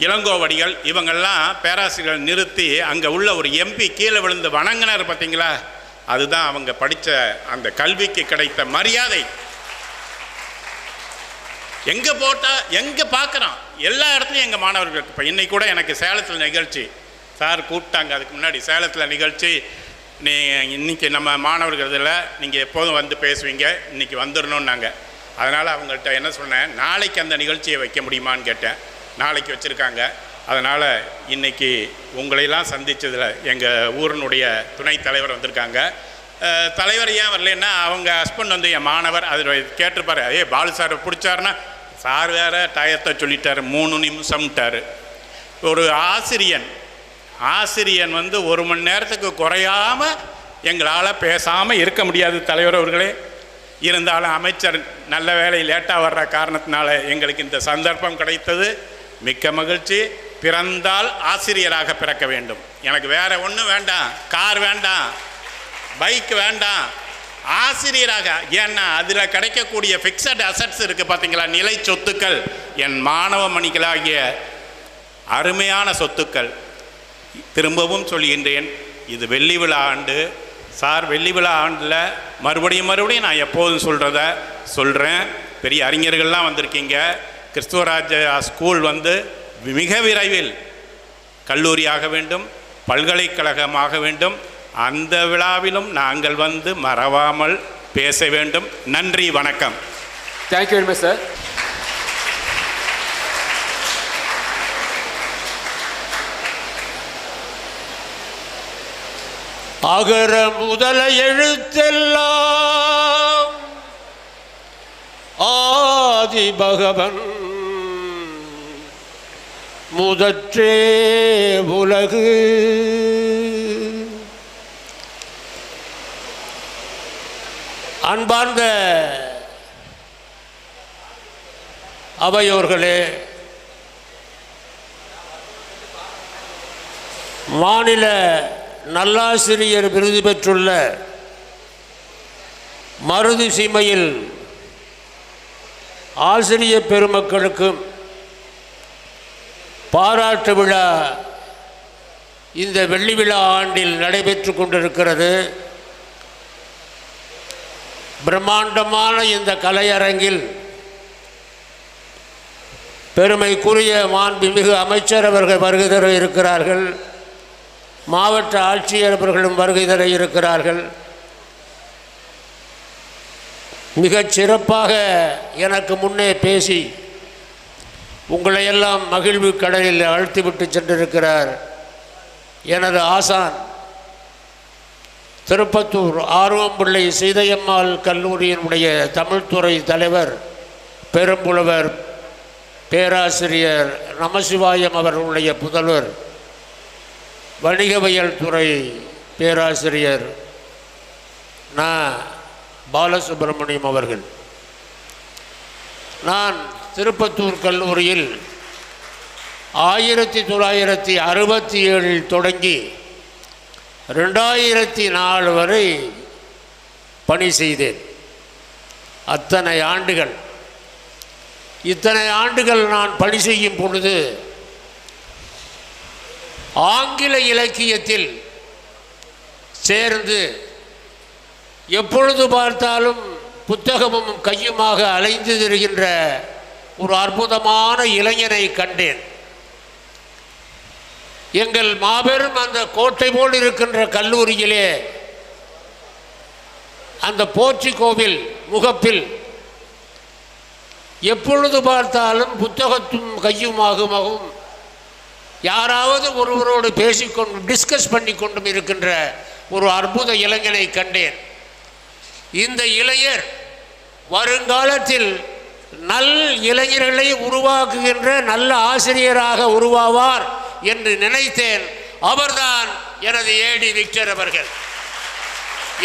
இளங்கோவடிகள், இவங்கெல்லாம் பேராசிரியர்கள் நிறுத்தி அங்கே உள்ள ஒரு எம்பி கீழே விழுந்து வணங்கினார். பார்த்தீங்களா? அதுதான் அவங்க படித்த அந்த கல்விக்கு கிடைத்த மரியாதை. எங்கே போட்டால் எங்கே பார்க்குறோம், எல்லா இடத்துலையும் எங்கள் மாணவர்களுக்கு. இப்போ இன்னைக்கு கூட எனக்கு சேலத்தில் நிகழ்ச்சி, சார் கூப்பிட்டாங்க. அதுக்கு முன்னாடி சேலத்தில் நிகழ்ச்சி, இன்றைக்கி நம்ம மாணவர்கள் இதில் நீங்கள் எப்போதும் வந்து பேசுவீங்க, இன்றைக்கி வந்துடணுன்னாங்க. அதனால் அவங்கள்ட்ட என்ன சொன்னேன், நாளைக்கு அந்த நிகழ்ச்சியை வைக்க முடியுமான்னு கேட்டேன். நாளைக்கு வச்சுருக்காங்க. அதனால் இன்றைக்கி உங்களையெல்லாம் சந்தித்ததில் எங்கள் ஊரினுடைய துணைத் தலைவர் வந்திருக்காங்க. தலைவர் ஏன் வரலன்னா, அவங்க ஹஸ்பண்ட் வந்து என் மாணவர். அதில் கேட்டிருப்பார், பாலு சார் பிடிச்சாருன்னா, சார் வேறு டயத்தை சொல்லிட்டார், 3 நிமிஷம்ட்டார். ஒரு ஆசிரியன் வந்து 1 மணி நேரத்துக்கு குறையாமல் எங்களால் பேசாமல் இருக்க முடியாது தலைவர் அவர்களே. இருந்தாலும் அமைச்சர் நல்ல வேலை லேட்டாக வர்ற காரணத்தினால எங்களுக்கு இந்த சந்தர்ப்பம் கிடைத்தது. மிக்க மகிழ்ச்சி. பிறந்தால் ஆசிரியராக பிறக்க வேண்டும். எனக்கு வேறு ஒன்றும் வேண்டாம், கார் வேண்டாம், பைக் வேண்டாம், ஆசிரியராக. ஏன்னா அதில் கிடைக்கக்கூடிய ஃபிக்ஸட் அசட்ஸ் இருக்குது பார்த்தீங்களா, நிலை சொத்துக்கள், என் மாணவ மணிகளாகிய அருமையான சொத்துக்கள். திரும்பவும் சொல்கின்றேன், இது வெள்ளி விழா ஆண்டு. சார் வெள்ளி விழா ஆண்டில் மறுபடியும் நான் எப்போதும் சொல்கிறேன். பெரிய அறிஞர்கள்லாம் வந்திருக்கீங்க. கிறிஸ்துவராஜ ஸ்கூல் வந்து மிக விரைவில் கல்லூரியாக வேண்டும், பல்கலைக்கழகமாக வேண்டும். அந்த விழாவிலும் நாங்கள் வந்து மறவாமல் பேச வேண்டும். நன்றி, வணக்கம். Thank you very much sir. அகர முதல எழுத்தெல்லாம் ஆதி பகவன் முதற்றே உலகு. அன்பார்ந்த அவையோர்களே, மாநில நல்லாசிரியர் விருது பெற்றுள்ள மருது சீமையில் ஆசிரியர் பெருமக்களுக்கும் பாராட்டு விழா இந்த வெள்ளி விழா ஆண்டில் நடைபெற்று கொண்டிருக்கிறது. பிரம்மாண்டமான இந்த கலையரங்கில் பெருமைக்குரிய மாண்புமிகு அமைச்சர் அவர்கள் வருகை தர இருக்கிறார்கள். மாவட்ட ஆட்சியர் அவர்களும் வருகை தர இருக்கிறார்கள். மிகச் சிறப்பாக எனக்கு முன்னே பேசி உங்களை எல்லாம் மகிழ்வு கடலில் அழுத்திவிட்டு சென்றிருக்கிறார் எனது ஆசான் திருப்பத்தூர் ஆர்வம்பிள்ளை சீதையம்மாள் கல்லூரியினுடைய தமிழ்துறை தலைவர் பெரும்புலவர் பேராசிரியர் நமசிவாயம் அவர்களுடைய புதல்வர் வணிகவியல் துறை பேராசிரியர் பாலசுப்ரமணியம் அவர்கள். நான் திருப்பத்தூர் கல்லூரியில் 1967 தொடங்கி 2004 வரை பணி செய்தேன். இத்தனை ஆண்டுகள் நான் பணி செய்யும் பொழுது ஆங்கில இலக்கியத்தில் சேர்ந்து எப்பொழுது பார்த்தாலும் புத்தகமும் கையுமாக அலைந்து திரிகின்ற ஒரு அற்புதமான இளைஞனை கண்டேன். எங்கள் மாபெரும் அந்த கோட்டை போல் இருக்கின்ற கல்லூரியிலே அந்த போர்ச்சிகோவில் முகப்பில் எப்பொழுது பார்த்தாலும் புத்தகத்தும் கையுமாகவும் யாராவது ஒருவரோடு பேசிக்கொண்டு டிஸ்கஸ் பண்ணி கொண்டும் இருக்கின்ற ஒரு அற்புத இளைஞனை கண்டேன். இந்த இளைஞர் வருங்காலத்தில் நல் இளைஞர்களை உருவாக்குகின்ற நல்ல ஆசிரியராக உருவாவார் என்று நினைத்தேன். அவர்தான் எனது ஏடி விக்டர் அவர்கள்.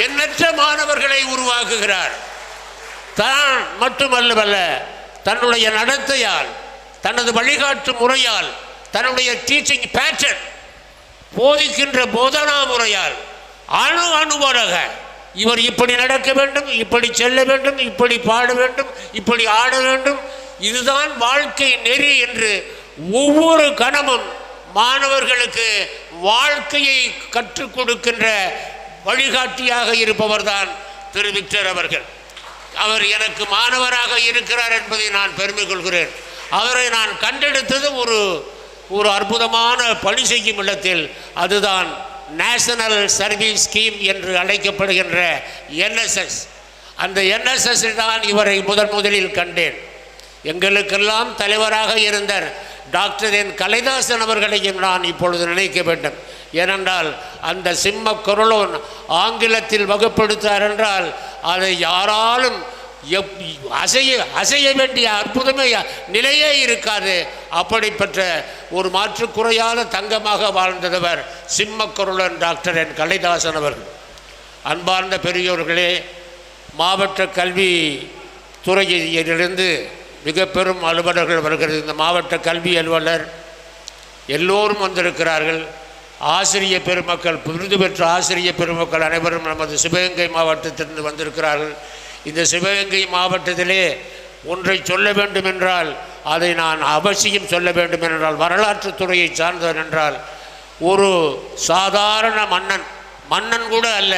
எண்ணற்ற மாணவர்களை உருவாக்குகிறார். தான் மட்டுமல்லவல்ல, தன்னுடைய நடத்தையால், தனது வழிகாட்டு முறையால், தன்னுடைய டீச்சிங் பேட்டர்ன், போதிக்கின்ற போதனா முறையால் அணுவராக இவர் இப்படி நடக்க வேண்டும், இப்படி செல்ல வேண்டும், இப்படி பாட வேண்டும், இப்படி ஆட வேண்டும், இதுதான் வாழ்க்கை நெறி என்று ஒவ்வொரு கணமும் மாணவர்களுக்கு வாழ்க்கையை கற்றுக் கொடுக்கின்ற வழிகாட்டியாக இருப்பவர்தான் திரு விக்டர் அவர்கள். அவர் எனக்கு மாணவராக இருக்கிறார் என்பதை நான் பெருமை கொள்கிறேன். அவரை நான் கண்டெடுத்தது ஒரு அற்புதமான பணி செய்யும் இடத்தில். அதுதான் நேஷனல் சர்வீஸ் ஸ்கீம் என்று அழைக்கப்படுகின்ற NSS. அந்த NSS தான் இவரை முதலில் கண்டேன். எங்களுக்கெல்லாம் தலைவராக இருந்த டாக்டர் என் கலைதாசன் அவர்களையும் நான் இப்பொழுது நினைக்க வேண்டும். ஏனென்றால் அந்த சிம்ம குரலோன் ஆங்கிலத்தில் வகுப்படுத்தார் என்றால் அதை யாராலும் அசைய வேண்டிய அற்புதமே நிலையே இருக்காது. அப்படிப்பட்ட ஒரு மாற்றுக்குறையாத தங்கமாக வாழ்ந்தவர் சிம்மக்குரலன் டாக்டர் என் கலைதாசன் அவர்கள். அன்பார்ந்த பெரியோர்களே, மாவட்ட கல்வி துறையிலிருந்து மிக பெரும் அலுவலர்கள் வருகிறது. இந்த மாவட்ட கல்வி அலுவலர் எல்லோரும் வந்திருக்கிறார்கள். ஆசிரியர் பெருமக்கள், விருது பெற்ற ஆசிரியர் பெருமக்கள் அனைவரும் நமது சிவகங்கை மாவட்டத்திலிருந்து வந்திருக்கிறார்கள். இந்த சிவகங்கை மாவட்டத்திலே ஒன்றை சொல்ல வேண்டும் என்றால் அதை நான் அவசியம் சொல்ல வேண்டும் என்றால், வரலாற்றுத்துறையை சார்ந்தவன் என்றால், ஒரு சாதாரண மன்னன் கூட அல்ல,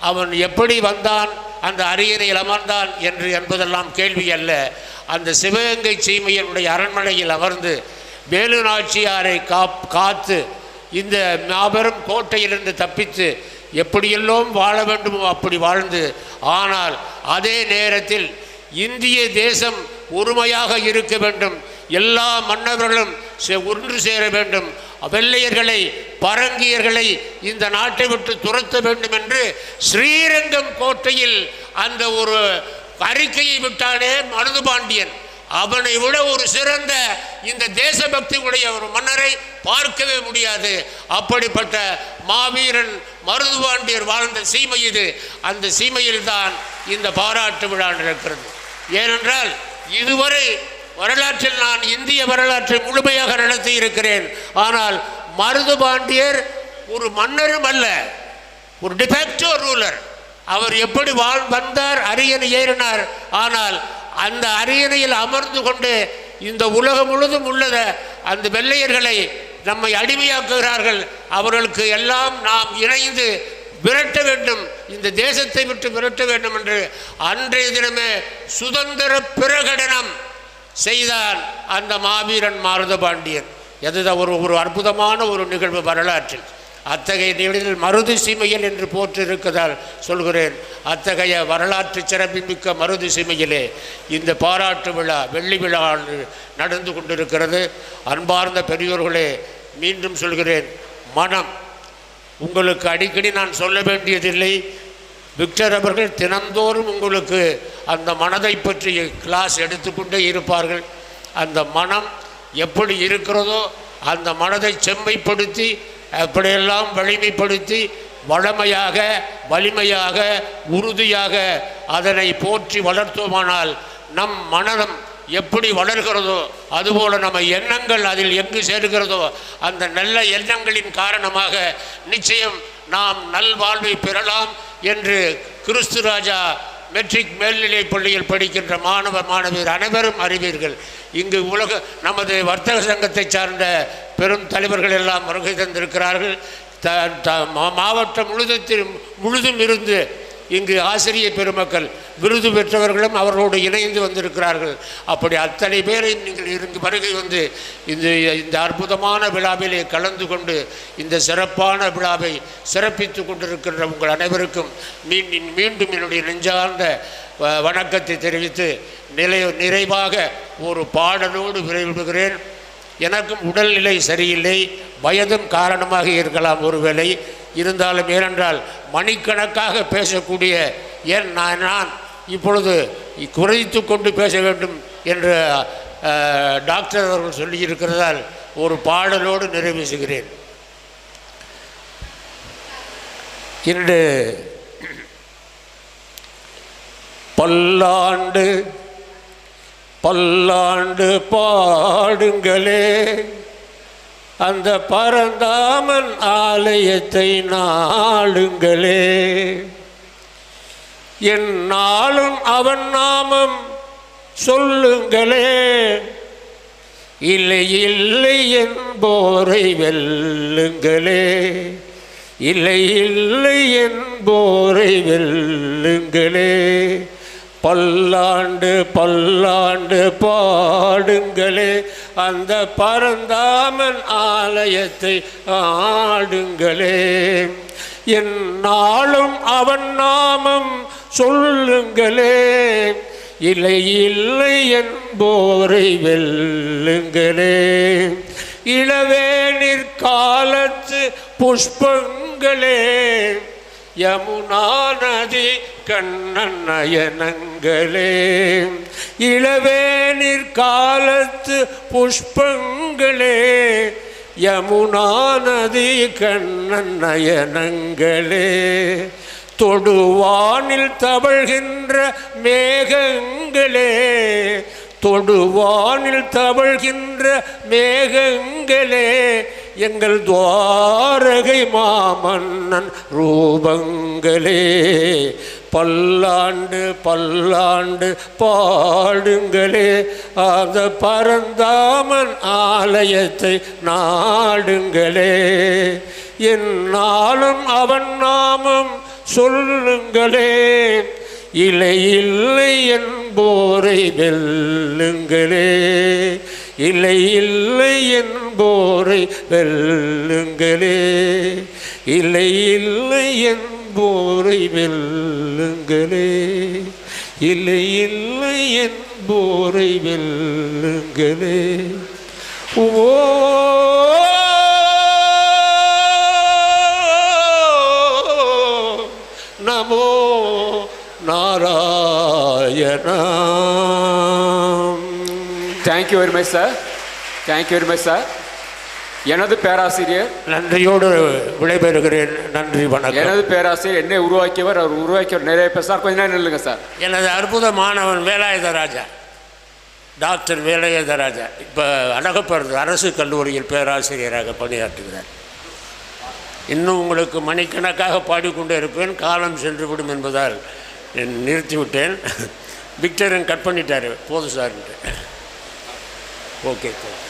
அவன் எப்படி வந்தான், அந்த அரியணையில் அமர்ந்தான் என்பதெல்லாம் கேள்வி அல்ல. அந்த சிவகங்கை சீமையினுடைய அரண்மனையில் அமர்ந்து வேலு நாச்சியாரை காத்து இந்த மாபெரும் கோட்டையிலிருந்து தப்பித்து எப்படியெல்லாம் வாழ வேண்டுமோ அப்படி வாழ்ந்து, ஆனால் அதே நேரத்தில் இந்திய தேசம் ஒருமையாக இருக்க வேண்டும், எல்லா மன்னர்களும் ஒன்று சேர வேண்டும், வெள்ளையர்களை பரங்கியர்களை இந்த நாட்டை விட்டு துரத்த வேண்டும் என்று ஸ்ரீரங்கம் கோட்டையில் அந்த ஒரு அறிக்கையை விட்டானே மருதுபாண்டியன். அவனை விட ஒரு சிறந்த இந்த தேசபக்தி உடைய ஒரு மன்னரை பார்க்கவே முடியாது. அப்படிப்பட்ட மாவீரன் மருதுபாண்டியர் வாழ்ந்த சீமை இது. அந்த சீமையில்தான் இந்த பாராட்டு விழா நடக்கிறது. ஏனென்றால் இதுவரை வரலாற்றில் நான் இந்திய வரலாற்றை முழுமையாக நடத்தி இருக்கிறேன். ஆனால் மருதுபாண்டியர் ஒரு மன்னரும் அல்ல, ஒரு டிஃபெக்டோ ரூலர். அவர் எப்படி வந்தார், அரியணை ஏறினார். ஆனால் அந்த அரியணையில் அமர்ந்து கொண்டு இந்த உலகம் முழுதும் உள்ளத அந்த வெள்ளையர்களை நம்மை அடிமையாக்குகிறார்கள். அவர்களுக்கு எல்லாம் நாம் இணைந்து விரட்ட வேண்டும், இந்த தேசத்தை விட்டு விரட்ட வேண்டும் என்று அன்றைய தினமே சுதந்திர பிரகடனம் செய்தார் அந்த மாவீரன் மாருதபாண்டியன். அதுதான் ஒரு அற்புதமான ஒரு நிகழ்வு வரலாற்றில். அத்தகைய நிகழ்வில் மருது சீமையில் என்று போற்றிருக்கதால் சொல்கிறேன். அத்தகைய வரலாற்று சிறப்புமிக்க மருது சீமையிலே இந்த பாராட்டு விழா, வெள்ளி விழா நடந்து கொண்டிருக்கிறது. அன்பார்ந்த பெரியோர்களே, மீண்டும் சொல்கிறேன், மனம் உங்களுக்கு அடிக்கடி நான் சொல்ல வேண்டியதில்லை. விக்டர் அவர்கள் தினந்தோறும் உங்களுக்கு அந்த மனதை பற்றி கிளாஸ் எடுத்துக்கொண்டே இருப்பார்கள். அந்த மனம் எப்படி இருக்கிறதோ அந்த மனதை செம்மைப்படுத்தி அப்படியெல்லாம் வலிமைப்படுத்தி வளமையாக, வலிமையாக, உறுதியாக அதனை போற்றி வளர்த்தோமானால் நம் மனம் எப்படி வளர்கிறதோ அதுபோல நம்ம எண்ணங்கள் அதில் எங்கு சேர்கிறதோ அந்த நல்ல எண்ணங்களின் காரணமாக நிச்சயம் நாம் நல்வாழ்வை பெறலாம் என்று கிறிஸ்து ராஜா மெட்ரிக் மேல்நிலைப் பள்ளியில் படிக்கின்ற மாணவ மாணவியர் அனைவரும் அறிவீர்கள். இங்கு நமது வர்த்தக சங்கத்தை சார்ந்த பெரும் தலைவர்கள் எல்லாம் வருகை தந்திருக்கிறார்கள். மாவட்டம் முழுதும் இருந்து இங்கு ஆசிரிய பெருமக்கள் விருது பெற்றவர்களும் அவர்களோடு இணைந்து வந்திருக்கிறார்கள். அப்படி அத்தனை பேரையும் நீங்கள் இங்கு வருகை வந்து இந்த அற்புதமான விழாவிலே கலந்து கொண்டு இந்த சிறப்பான விழாவை சிறப்பித்து கொண்டிருக்கின்ற உங்கள் அனைவருக்கும் மீண்டும் என்னுடைய நெஞ்சார்ந்த வணக்கத்தை தெரிவித்து நிறைவாக ஒரு பாடலோடு விரைவிடுகிறேன். எனக்கும் உடல்நிலை சரியில்லை, வயதும் காரணமாக இருக்கலாம் ஒருவேளை. இருந்தாலும் ஏனென்றால் மணிக்கணக்காக பேசக்கூடிய நான் இப்பொழுது குறைத்து கொண்டு பேச வேண்டும் என்று டாக்டர் அவர்கள் சொல்லியிருக்கிறதால் ஒரு பாடலோடு நிறைவு செய்கிறேன். இன்று பல்லாண்டு பல்லாண்டு பாடுங்களே அந்த பரந்தாமன் ஆலயத்தை நாடுங்களே, என்னாலும் அவன் நாமம் சொல்லுங்களே, இல்லை இல்லை என்போரை வெல்லுங்களே, இல்லை இல்லை என்போரை வெல்லுங்களே. பல்லாண்டு பல்லாண்டு பாடுங்களே அந்த பரந்தாமன் ஆலயத்தை ஆடுங்களே, என்னாலும் அவன் நாமம் சொல்லுங்களே, இல்லை இல்லை என்போரை வெல்லுங்களே. இளவேனிற் காலத்து புஷ்பங்களே, யமுனா நதி கண்ணன் நயனங்களே, இளவேனிற் காலத்து புஷ்பங்களே, யமுனா நதி கண்ணன் நயனங்களே. தொடுவானில் தவழ்கின்ற மேகங்களே, தொடுவானில் தவழ்கின்ற மேகங்களே, எங்கள் துவாரகை மாமன்னன் ரூபங்களே. பல்லாண்டு பல்லாண்டு பாடுங்களே அந்த பரந்தாமன் ஆலயத்தை நாடுங்களே, என்னாலும் அவன் நாமம் சொல்லுங்களே, இல்லை இல்லை என்போரை வெல்லுங்களே, இல்லை இல்லை என்போரை வெல்லுங்களே, இல்லை இல்லை என்போரை வெல்லுங்களே, இல்லை இல்லை என்போரை வெல்லுங்களே. ஓ நமோ Narayana. Thank you very much sir, thank you very much sir. எனது பேராசிரியர் நன்றியோடு விடைபெறுகிறேன். நன்றி, வணக்கம். எனது பேராசிரியர் என்னை உருவாக்கியவர், அவர் உருவாக்கியவர் நிறைய பேர் சார். கொஞ்ச நேரம் இல்லைங்க சார். எனது அற்புத மாணவன் வேலாயுதராஜா, டாக்டர் வேலாயுதராஜா இப்போ அழகப்பர் அரசு கல்லூரியில் பேராசிரியராக பணியாற்றுகிறார். இன்னும் உங்களுக்கு மணிக்கணக்காக பாடிக்கொண்டே இருப்பேன், காலம் சென்றுவிடும் என்பதால் நிறுத்திவிட்டேன். விக்டரன் கட் பண்ணிட்டார், போதும் சார்ன்ட்டு. Okay sir.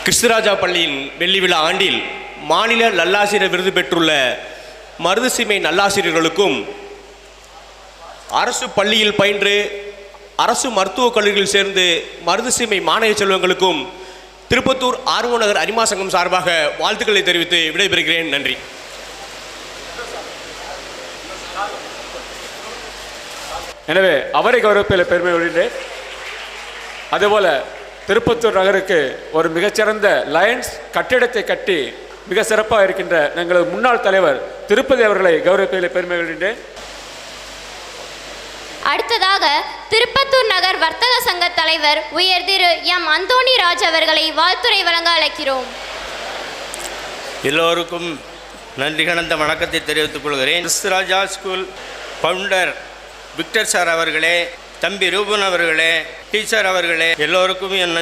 கிறிஸ்துராஜா பள்ளியின் வெள்ளி விழா ஆண்டில் மாநில நல்லாசிரியர் விருது பெற்றுள்ள மருதுசீமை நல்லாசிரியர்களுக்கும், அரசு பள்ளியில் பயின்று அரசு மருத்துவக் கல்லூரியில் சேர்ந்து மருதுசீமை மாணவ செல்வங்களுக்கும் திருப்பத்தூர் ஆர்வ நகர் அரிமா சங்கம் சார்பாக வாழ்த்துக்களை தெரிவித்து விடைபெறுகிறேன். நன்றி. எனவே அவரை கௌரவிப்பில் பெருமை கொள்கிறேன். அதுபோல திருப்பத்தூர் நகருக்கு ஒரு மிகச்சிறந்த லயன்ஸ் கட்டிடத்தை கட்டி மிக சிறப்பாக இருக்கின்ற எங்களது முன்னாள் தலைவர் திருப்பதி அவர்களை கௌரவிப்பதில் பெருமை கொள்கின்றேன். அடுத்ததாக திருப்பத்தூர் நகர் வர்த்தக சங்க தலைவர் உயர் திரு எம் அந்தோணி ராஜ் அவர்களை வாழ்த்துரை வழங்க அழைக்கிறோம். எல்லோருக்கும் நன்றி கலந்த வணக்கத்தை தெரிவித்துக் கொள்கிறேன். Christuraja school founder Victor sir அவர்களே, தம்பி ரூபன் அவர்களே, டீச்சர் அவர்களே, எல்லோருக்கும் என்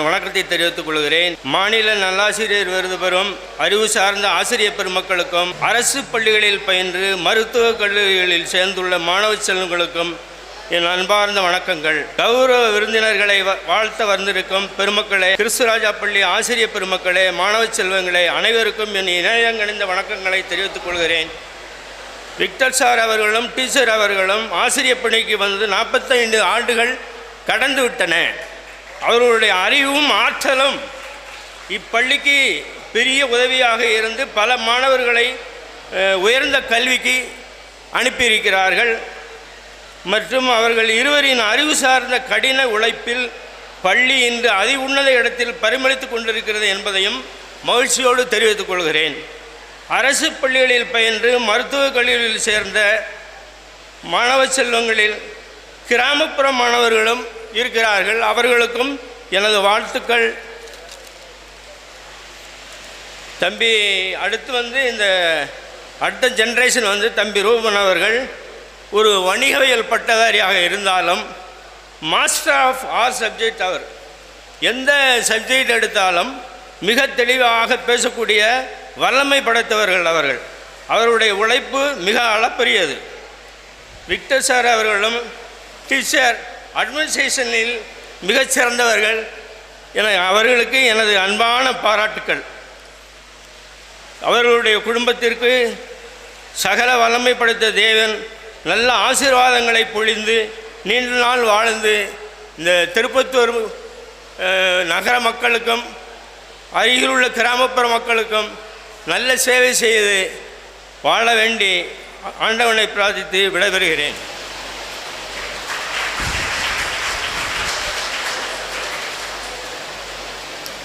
வணக்கத்தை தெரிவித்துக் கொள்கிறேன். மாநில நல்லாசிரியர் விருது பெறும் அறிவு சார்ந்த ஆசிரியர் பெருமக்களுக்கும், அரசு பள்ளிகளில் பயின்று மருத்துவக் கல்லூரிகளில் சேர்ந்துள்ள மாணவ செல்வங்களுக்கும் என் அன்பார்ந்த வணக்கங்கள். கௌரவ விருந்தினர்களை வாழ்த்த வந்திருக்கும் பெருமக்களே, கிறிஸ்துராஜா பள்ளி ஆசிரியர் பெருமக்களே, மாணவ செல்வங்களே, அனைவருக்கும் என் இணையங்கணிந்த வணக்கங்களை தெரிவித்துக் கொள்கிறேன். விக்டர் சார் அவர்களும் டீச்சர் அவர்களும் ஆசிரியர் பணிக்கு வந்து 45 ஆண்டுகள் கடந்து விட்டன. அவர்களுடைய அறிவும் ஆற்றலும் இப்பள்ளிக்கு பெரிய உதவியாக இருந்து பல மாணவர்களை உயர்ந்த கல்விக்கு அனுப்பியிருக்கிறார்கள். மற்றும் அவர்கள் இருவரின் அறிவு சார்ந்த கடின உழைப்பில் பள்ளி இன்று அதி உன்னத இடத்தில் பரிமளித்து கொண்டிருக்கிறது என்பதையும் மகிழ்ச்சியோடு தெரிவித்துக் கொள்கிறேன். அரசு பள்ளிகளில் பயின்று மருத்துவக் கல்லூரியில் சேர்ந்த மாணவ செல்வங்களில் கிராமப்புற மாணவர்களும் இருக்கிறார்கள். அவர்களுக்கும் எனது வாழ்த்துக்கள். தம்பி அடுத்து இந்த அடுத்த ஜென்ரேஷன் தம்பி ரூபன் அவர்கள் ஒரு வணிகவியல் பட்டதாரியாக இருந்தாலும் மாஸ்டர் ஆஃப் ஆல் சப்ஜெக்ட். அவர் எந்த சப்ஜெக்ட் எடுத்தாலும் மிக தெளிவாக பேசக்கூடிய வல்லமை படைத்தவர்கள் அவர்கள். அவருடைய உழைப்பு மிக அளப்பரியது. விக்டர் சார் அவர்களும் டீச்சர் அட்மினிஸ்ட்ரேஷனில் மிகச்சிறந்தவர்கள். அவர்களுக்கு எனது அன்பான பாராட்டுக்கள். அவர்களுடைய குடும்பத்திற்கு சகல வல்லமை படைத்த தேவன் நல்ல ஆசீர்வாதங்களை பொழிந்து நீண்ட நாள் வாழ்ந்து இந்த திருப்பத்தூர் நகர மக்களுக்கும் அருகிலுள்ள கிராமப்புற மக்களுக்கும் நல்ல சேவை செய்து வாழ வேண்டி ஆண்டவனை பிரார்த்தித்து விடைபெறுகிறேன்.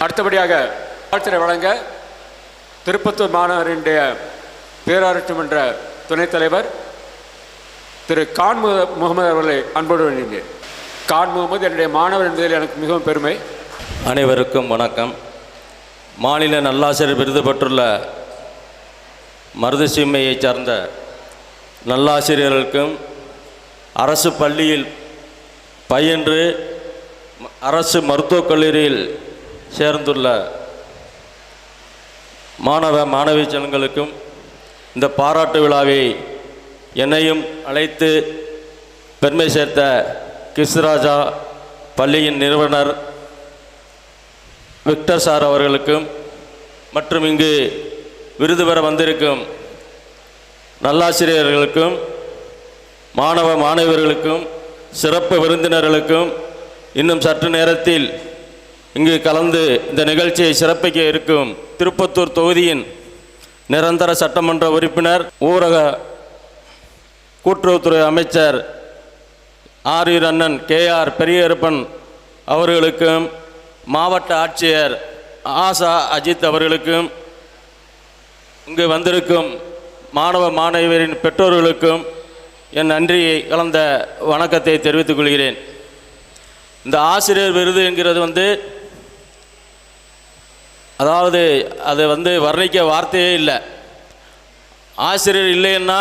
அடுத்தபடியாக வாழ்த்துரை வழங்க திருப்பத்தூர் மாநகரினுடைய பேராட்சி மன்ற துணைத் தலைவர் திரு கான் முகமது அவர்களை அன்போடு வேண்டினேன். கான் முகமது என்னுடைய மாணவர் என்பதில் எனக்கு மிகவும் பெருமை. அனைவருக்கும் வணக்கம். மாநில நல்லாசிரியர் விருது பெற்றுள்ள மருதுசீமையைச் சார்ந்த நல்லாசிரியர்களுக்கும், அரசு பள்ளியில் பயின்று அரசு மருத்துவக் கல்லூரியில் சேர்ந்துள்ள மாணவ மாணவி செல்வங்களுக்கும் இந்த பாராட்டு விழாவை என்னையும் அழைத்து பெருமை சேர்த்த கிறிஸ்துராஜா பள்ளியின் நிறுவனர் விக்டர் சார் அவர்களுக்கும் மற்றும் இங்கு விருது பெற வந்திருக்கும் நல்லாசிரியர்களுக்கும் மாணவ மாணவர்களுக்கும் சிறப்பு விருந்தினர்களுக்கும் இன்னும் சற்று நேரத்தில் இங்கு கலந்து இந்த நிகழ்ச்சியை சிறப்பிக்க இருக்கும் திருப்பத்தூர் தொகுதியின் நிரந்தர சட்டமன்ற உறுப்பினர் ஊரக கூட்டுறவுத்துறை அமைச்சர் ஆரூர் அண்ணன் கேஆர் பெரியப்பன் அவர்களுக்கும், மாவட்ட ஆட்சியர் ஆசா அஜித் அவர்களுக்கும், இங்கு வந்திருக்கும் மாணவ மாணவியரின் பெற்றோர்களுக்கும் என் நன்றியை கலந்த வணக்கத்தை தெரிவித்துக் கொள்கிறேன். இந்த ஆசிரியர் விருது என்கிறது அதாவது அது வர்ணிக்க வார்த்தையே இல்லை. ஆசிரியர் இல்லைன்னா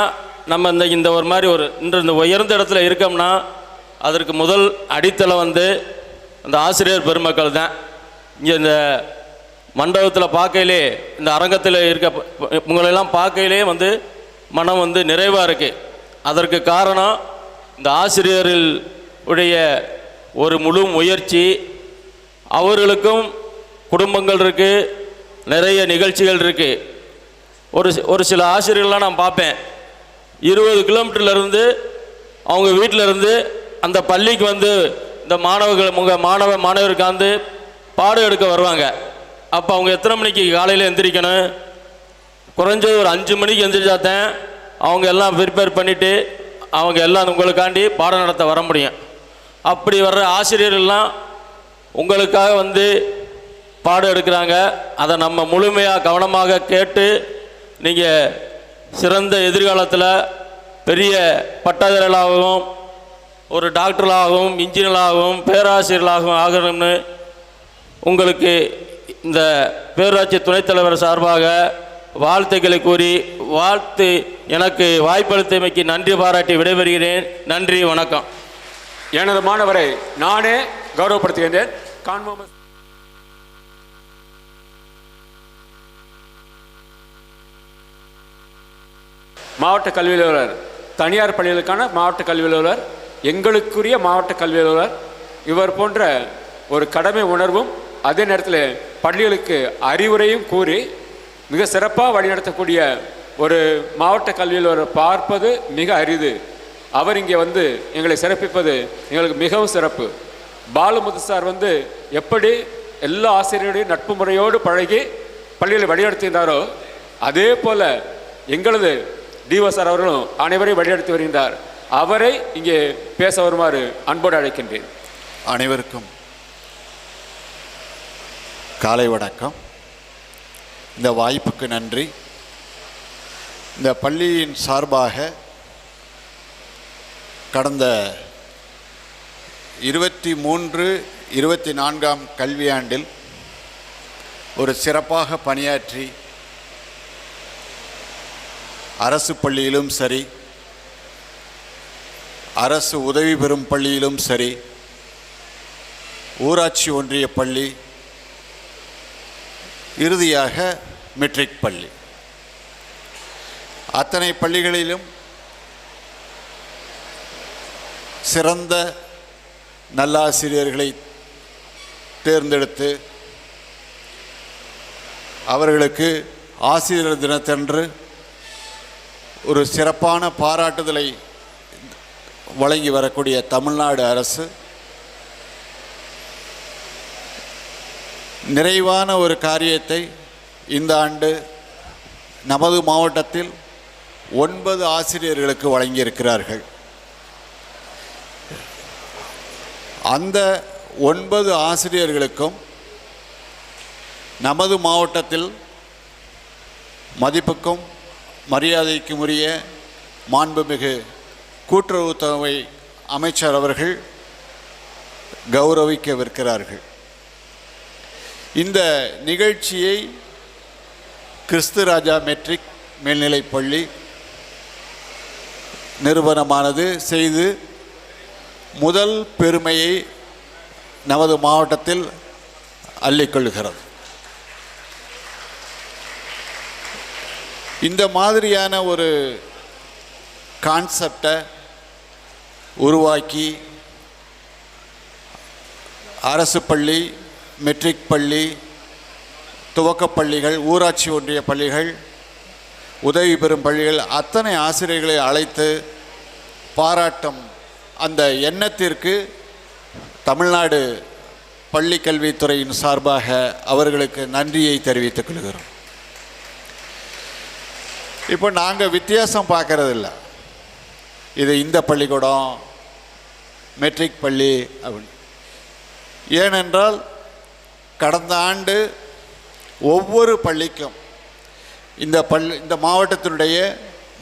நம்ம இந்த ஒரு மாதிரி இன்று இந்த உயர்ந்த இடத்துல இருக்கோம்னா அதற்கு முதல் அடித்தளம் அந்த ஆசிரியர் பெருமக்கள் தான். இங்கே இந்த மண்டபத்தில் பார்க்கையிலே, இந்த அரங்கத்தில் இருக்க உங்களெல்லாம் பார்க்கையிலே மனம் நிறைவாக இருக்குது. அதற்கு காரணம் இந்த ஆசிரியர்கள் உடைய ஒரு முழு முயற்சி. அவர்களுக்கும் குடும்பங்கள் இருக்குது, நிறைய நிகழ்ச்சிகள் இருக்குது. ஒரு சில ஆசிரியர்கள்லாம் நான் பார்ப்பேன், 20 கிலோமீட்டர்லேருந்து அவங்க வீட்டிலேருந்து அந்த பள்ளிக்கு இந்த மாணவ மாணவருக்கு பாடம் எடுக்க வருவாங்க. அப்போ அவங்க எத்தனை மணிக்கு காலையில் எந்திரிக்கணும்? குறைஞ்சது ஒரு 5 மணிக்கு எந்திரிச்சாதான் அவங்க எல்லாம் ப்ரிப்பேர் பண்ணிவிட்டு அவங்க எல்லாம் உங்களுக்காண்டி பாடம் நடத்த வர முடியும். அப்படி வர்ற ஆசிரியர்கள்லாம் உங்களுக்காக பாடம் எடுக்கிறாங்க. அதை நம்ம முழுமையாக கவனமாக கேட்டு நீங்கள் சிறந்த எதிர்காலத்தில் பெரிய பட்டதாரிகளாகவும், ஒரு டாக்டர்களாகவும், இன்ஜினியராகவும், பேராசிரியர்களாகவும் ஆகணும்னு உங்களுக்கு இந்த பேரூராட்சி துணைத் தலைவர் சார்பாக வாழ்த்துக்களை கூறி எனக்கு வாய்ப்பளித்தமைக்கு நன்றி பாராட்டி விடைபெறுகிறேன். நன்றி, வணக்கம். எனது மாணவரை நானே கௌரவப்படுத்துகின்றேன். மாவட்ட கல்வி அலுவலர், தனியார் பள்ளிகளுக்கான மாவட்ட கல்வி அலுவலர், எங்களுக்குரிய மாவட்ட கல்வி அலுவலர், இவர் போன்ற ஒரு கடமை உணர்வும் அதே நேரத்தில் பள்ளிகளுக்கு அறிவுரையும் கூறி மிக சிறப்பாக வழிநடத்தக்கூடிய ஒரு மாவட்ட கல்வி அலுவலர் பார்ப்பது மிக அரிது. அவர் இங்கே எங்களை சிறப்பிப்பது எங்களுக்கு மிகவும் சிறப்பு. பாலுமுத்து சார் எப்படி எல்லா ஆசிரியருடையும் நட்பு முறையோடு பழகி பள்ளிகளை வழிநடத்துகின்றாரோ அதே போல் எங்களது டிஓ சார் அவர்களும் அனைவரையும் வழிநடத்தி வருகின்றார். அவரை இங்கே பேச வருமாறு அன்போடு அழைக்கின்றேன். அனைவருக்கும் காலை வணக்கம். இந்த வாய்ப்புக்கு நன்றி. இந்த பள்ளியின் சார்பாக கடந்த 23-24 கல்வியாண்டில் ஒரு சிறப்பாக பணியாற்றி அரசு பள்ளியிலும் சரி, அரசு உதவி பெறும் பள்ளியிலும் சரி, ஊராட்சி ஒன்றிய பள்ளி, இறுதியாக மெட்ரிக் பள்ளி, அத்தனை பள்ளிகளிலும் சிறந்த நல்லாசிரியர்களை தேர்ந்தெடுத்து அவர்களுக்கு ஆசிரியர் தினத்தன்று ஒரு சிறப்பான பாராட்டுதலை வழங்கி வரக்கூடிய தமிழ்நாடு அரசு நிறைவான ஒரு காரியத்தை இந்த ஆண்டு நமது மாவட்டத்தில் 9 ஆசிரியர்களுக்கு வழங்கியிருக்கிறார்கள். அந்த 9 ஆசிரியர்களுக்கும் நமது மாவட்டத்தில் மதிப்புக்கும் மரியாதைக்கும் உரிய மாண்புமிகு கூட்டுறவுத்துறை அமைச்சர் அவர்கள் கௌரவிக்கவிருக்கிறார்கள். இந்த நிகழ்ச்சியை கிறிஸ்துராஜா மெட்ரிக் மேல்நிலைப்பள்ளி நிறுவனமானது செய்து முதல் பெருமையை நமது மாவட்டத்தில் அள்ளிக்கொள்கிறது. இந்த மாதிரியான ஒரு கான்செப்டை உருவாக்கி அரசு பள்ளி, மெட்ரிக் பள்ளி, துவக்கப் பள்ளிகள், ஊராட்சி ஒன்றிய பள்ளிகள், உதவி பெறும் பள்ளிகள் அத்தனை ஆசிரியர்களை அழைத்து பாராட்டும் அந்த எண்ணத்திற்கு தமிழ்நாடு பள்ளி கல்வித்துறையின் சார்பாக அவர்களுக்கு நன்றியை தெரிவித்துக் கொள்கிறோம். இப்போ நாங்கள் வித்தியாசம் பார்க்கறதில்ல, இது இந்த பள்ளிக்கூடம் மெட்ரிக் பள்ளி அப்படின்னு. ஏனென்றால் கடந்த ஆண்டு ஒவ்வொரு பள்ளிக்கும் இந்த மாவட்டத்தினுடைய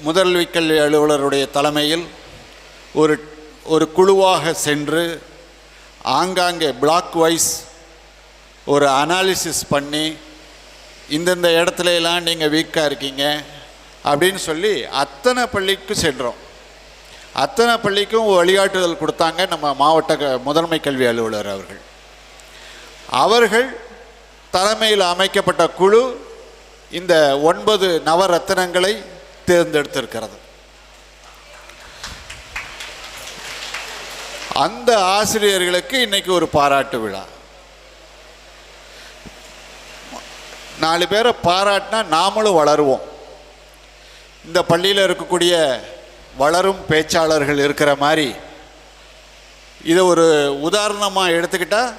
முதல்வி கல்வி அலுவலருடைய தலைமையில் ஒரு குழுவாக சென்று ஆங்காங்கே பிளாக் வைஸ் ஒரு அனாலிசிஸ் பண்ணி இந்தந்த இடத்துல எல்லாம் நீங்கள் வீக்காக இருக்கீங்க அப்படின்னு சொல்லி அத்தனை பள்ளிக்கு சென்றோம். அத்தனை பள்ளிக்கும் வழிகாட்டுதல் கொடுத்தாங்க நம்ம மாவட்ட முதன்மை கல்வி அலுவலர் அவர்கள் தலைமையில் அமைக்கப்பட்ட குழு இந்த 9 நவரத்தினங்களை தேர்ந்தெடுத்திருக்கிறது. அந்த ஆசிரியர்களுக்கு இன்னைக்கு ஒரு பாராட்டு விழா. 4 பேரை பாராட்டினா நாமளும் வளருவோம். இந்த பள்ளியில் இருக்கக்கூடிய வளரும் பேச்சாளர்கள் இருக்கிற மாதிரி இதை ஒரு உதாரணமாக எடுத்துக்கிட்டால்,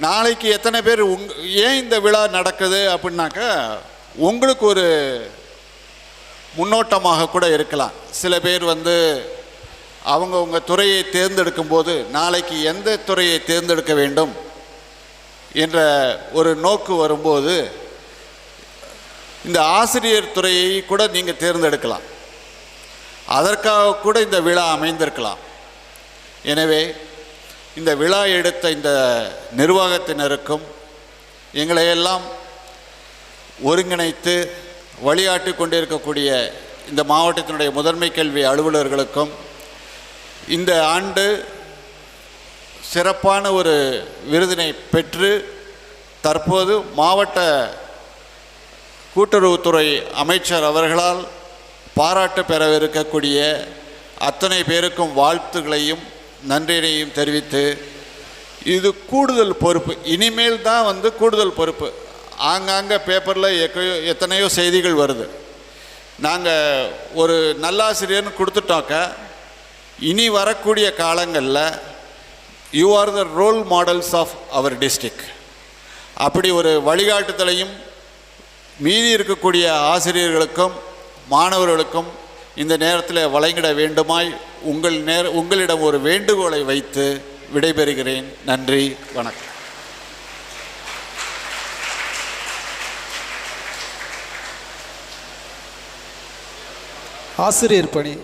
நாளைக்கு எத்தனை பேர் ஏன் இந்த விழா நடக்குது அப்படின்னாக்கா உங்களுக்கு ஒரு முன்னோட்டமாக கூட இருக்கலாம். சில பேர் அவங்கவுங்க துறையை தேர்ந்தெடுக்கும் போது நாளைக்கு எந்த துறையை தேர்ந்தெடுக்க வேண்டும் என்ற ஒரு நோக்கு வரும்போது இந்த ஆசிரியர் துறையை கூட நீங்கள் தேர்ந்தெடுக்கலாம். அதற்காக கூட இந்த விழா அமைந்திருக்கலாம். எனவே இந்த விழா எடுத்த இந்த நிர்வாகத்தினருக்கும் எங்களையெல்லாம் ஒருங்கிணைத்து வழிகாட்டி கொண்டிருக்கக்கூடிய இந்த மாவட்டத்தினுடைய முதன்மை கல்வி அலுவலர்களுக்கும் இந்த ஆண்டு சிறப்பான ஒரு விருதினை பெற்று தற்போது மாவட்ட கூட்டுறவுத்துறை அமைச்சர் அவர்களால் பாராட்டு பெறவிருக்கக்கூடிய அத்தனை பேருக்கும் வாழ்த்துக்களையும் நன்றியையும் தெரிவித்து, இது கூடுதல் பொறுப்பு. இனிமேல் தான் கூடுதல் பொறுப்பு. ஆங்காங்கே பேப்பரில் எத்தனையோ செய்திகள் வருது. நாங்கள் ஒரு நல்லாசிரியர்னு கொடுத்துட்டோக்க இனி வரக்கூடிய காலங்களில் you are the role models of our district. அப்படி ஒரு வழிகாட்டுதலையும் மீதி இருக்கக்கூடிய ஆசிரியர்களுக்கும் மாணவர்களுக்கும் இந்த நேரத்தில் வழங்கிட வேண்டுமாய் உங்களிடம் ஒரு வேண்டுகோளை வைத்து விடைபெறுகிறேன். நன்றி, வணக்கம். ஆசிரியர் பணி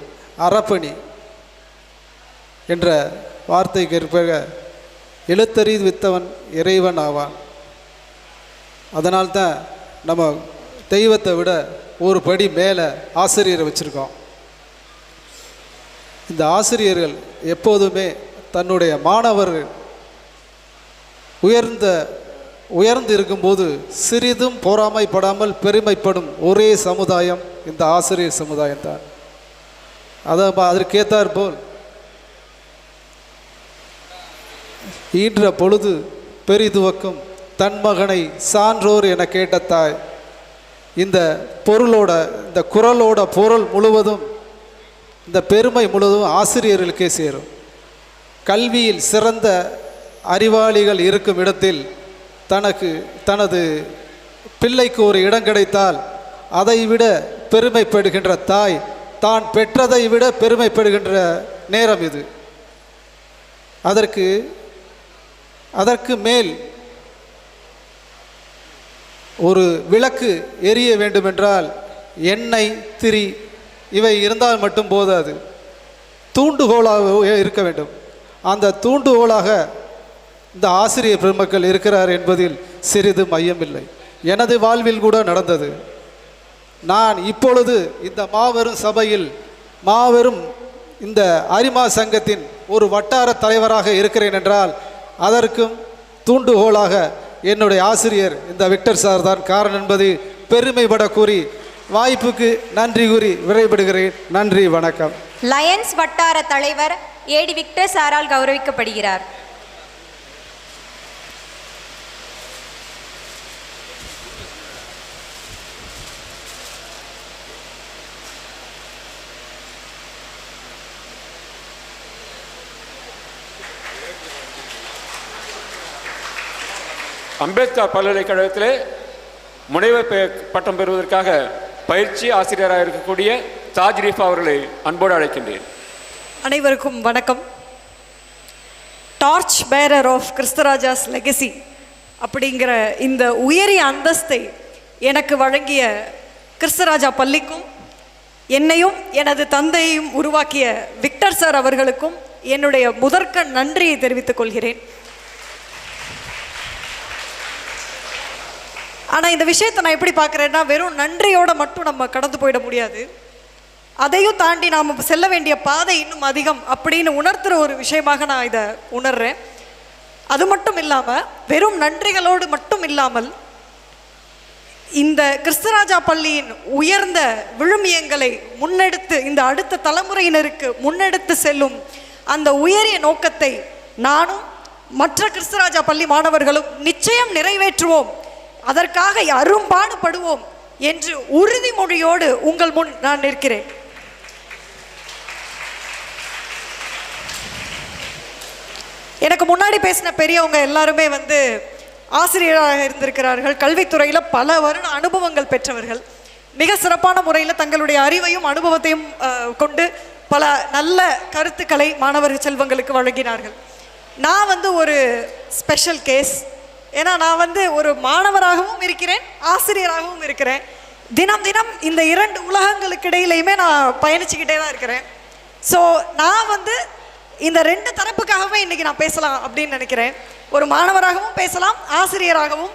அறப்பணி என்ற வார்த்தைக்கு ஏற்ப எழுத்தறிவித்தவன் இறைவன் ஆவான். அதனால்தான் நம்ம தெய்வத்தை விட ஒரு படி மேலே ஆசிரியரை வச்சுருக்கோம். இந்த ஆசிரியர்கள் எப்போதுமே தன்னுடைய மாணவர்கள் உயர்ந்து இருக்கும்போது சிறிதும் பொறாமைப்படாமல் பெருமைப்படும் ஒரே சமுதாயம் இந்த ஆசிரியர் சமுதாயம்தான். அதற்கேற்றார் போல் ஈன்ற பொழுது பெரிதுவக்கும் தன் மகனை சான்றோர் என கேட்ட தாய். இந்த குறளோட பொருள் முழுவதும், இந்த பெருமை முழுவதும் ஆசிரியர்களுக்கே சேரும். கல்வியில் சிறந்த அறிவாளிகள் இருக்கும் இடத்தில் தனது பிள்ளைக்கு ஒரு இடம் கிடைத்தால் அதைவிட பெருமைப்படுகின்ற தாய் தான் பெற்றதை விட பெருமைப்படுகின்ற நேரம் இது. அதற்கு மேல் ஒரு விளக்கு எரிய வேண்டுமென்றால் எண்ணெய், திரி இவை இருந்தால் மட்டும் போதாது, தூண்டுகோலாக இருக்க வேண்டும். அந்த தூண்டுகோலாக இந்த ஆசிரியர் பெருமக்கள் இருக்கிறார் என்பதில் சிறிது மையமில்லை. எனது வாழ்வில் கூட நடந்தது. நான் இப்பொழுது இந்த மாபெரும் சபையில் இந்த அரிமா சங்கத்தின் ஒரு வட்டார தலைவராக இருக்கிறேன் என்றால் அதற்கும் தூண்டுகோலாக என்னுடைய ஆசிரியர் இந்த விக்டர் சார் தான் காரணம் என்பது பெருமைப்பட கூறி வாய்ப்புக்கு நன்றி கூறி விடைபெறுகிறேன். நன்றி, வணக்கம். லயன்ஸ் வட்டார தலைவர் ஏடி விக்டர் சாரால் கௌரவிக்கப்படுகிறார். அம்பேத்கர் பல்கலைக்கழகத்திலே முனைவர் பட்டம் பெறுவதற்காக பயிற்சி ஆசிரியராக இருக்கக்கூடிய தாஜ் ரீஃபா அவர்களை அன்போடு அழைக்கின்றேன். அனைவருக்கும் வணக்கம். டார்ச் பேரர் ஆஃப் கிறிஸ்தராஜாஸ் லெகசி அப்படிங்கிற இந்த உயரிய அந்தஸ்தை எனக்கு வழங்கிய கிறிஸ்தராஜா பள்ளிக்கும் என்னையும் எனது தந்தையையும் உருவாக்கிய விக்டர் சார் அவர்களுக்கும் என்னுடைய முதற்கண் நன்றியை தெரிவித்துக் கொள்கிறேன். ஆனால் இந்த விஷயத்தை நான் எப்படி பார்க்குறேன்னா, வெறும் நன்றியோடு மட்டும் நம்ம கடந்து போயிட முடியாது. அதையும் தாண்டி நாம் செல்ல வேண்டிய பாதை இன்னும் அதிகம் அப்படின்னு உணர்த்துகிற ஒரு விஷயமாக நான் இதை உணர்றேன். அது மட்டும் இல்லாமல் வெறும் நன்றிகளோடு மட்டும் இல்லாமல் இந்த கிறிஸ்தராஜா பள்ளியின் உயர்ந்த விழுமியங்களை முன்னெடுத்து இந்த அடுத்த தலைமுறையினருக்கு முன்னெடுத்து செல்லும் அந்த உயரிய நோக்கத்தை நானும் மற்ற கிறிஸ்தராஜா பள்ளி மாணவர்களும் நிச்சயம் நிறைவேற்றுவோம், அதற்காக அரும்பாடுபடுவோம் என்று உறுதிமொழியோடு உங்கள் முன் நான் நிற்கிறேன். எனக்கு முன்னாடி பேசின பெரியவங்க எல்லாருமே ஆசிரியராக இருந்திருக்கிறார்கள். கல்வித்துறையில் பல வருட அனுபவங்கள் பெற்றவர்கள். மிக சிறப்பான முறையில் தங்களுடைய அறிவையும் அனுபவத்தையும் கொண்டு பல நல்ல கருத்துக்களை மாணவ செல்வங்களுக்கு வழங்கினார்கள். நான் ஒரு ஸ்பெஷல் கேஸ். ஏன்னா நான் ஒரு மாணவராகவும் இருக்கிறேன், ஆசிரியராகவும் இருக்கிறேன். தினம் தினம் இந்த இரண்டு உலகங்களுக்கு இடையிலையுமே நான் பயணிச்சுக்கிட்டே தான் இருக்கிறேன். ஸோ நான் இந்த ரெண்டு தரப்புக்காகவே இன்றைக்கி நான் பேசலாம் அப்படின்னு நினைக்கிறேன். ஒரு மாணவராகவும் பேசலாம், ஆசிரியராகவும்,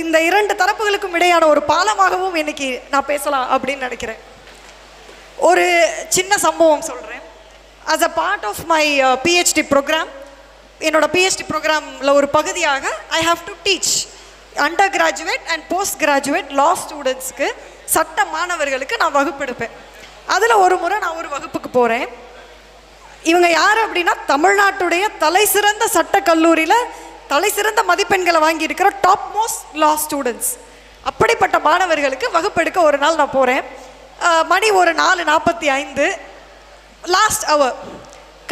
இந்த இரண்டு தரப்புகளுக்கும் இடையான ஒரு பாலமாகவும் இன்றைக்கி நான் பேசலாம் அப்படின்னு நினைக்கிறேன். ஒரு சின்ன சம்பவம் சொல்கிறேன். As a part of my PhD programme, என்னோட பிஹெச்டி ப்ரோக்ராமில் ஒரு பகுதியாக I have to teach undergraduate and postgraduate law ஸ்டூடெண்ட்ஸ்க்கு, சட்ட மாணவர்களுக்கு நான் வகுப்பெடுப்பேன். அதில் ஒரு முறை நான் ஒரு வகுப்புக்கு போகிறேன். இவங்க யார் அப்படின்னா, தமிழ்நாட்டுடைய தலை சிறந்த சட்ட கல்லூரியில் தலை சிறந்த மதிப்பெண்களை வாங்கியிருக்கிற டாப் மோஸ்ட் லா ஸ்டூடெண்ட்ஸ். அப்படிப்பட்ட மாணவர்களுக்கு வகுப்பெடுக்க ஒரு நாள் நான் போகிறேன். மணி ஒரு 4:45, லாஸ்ட் அவர்,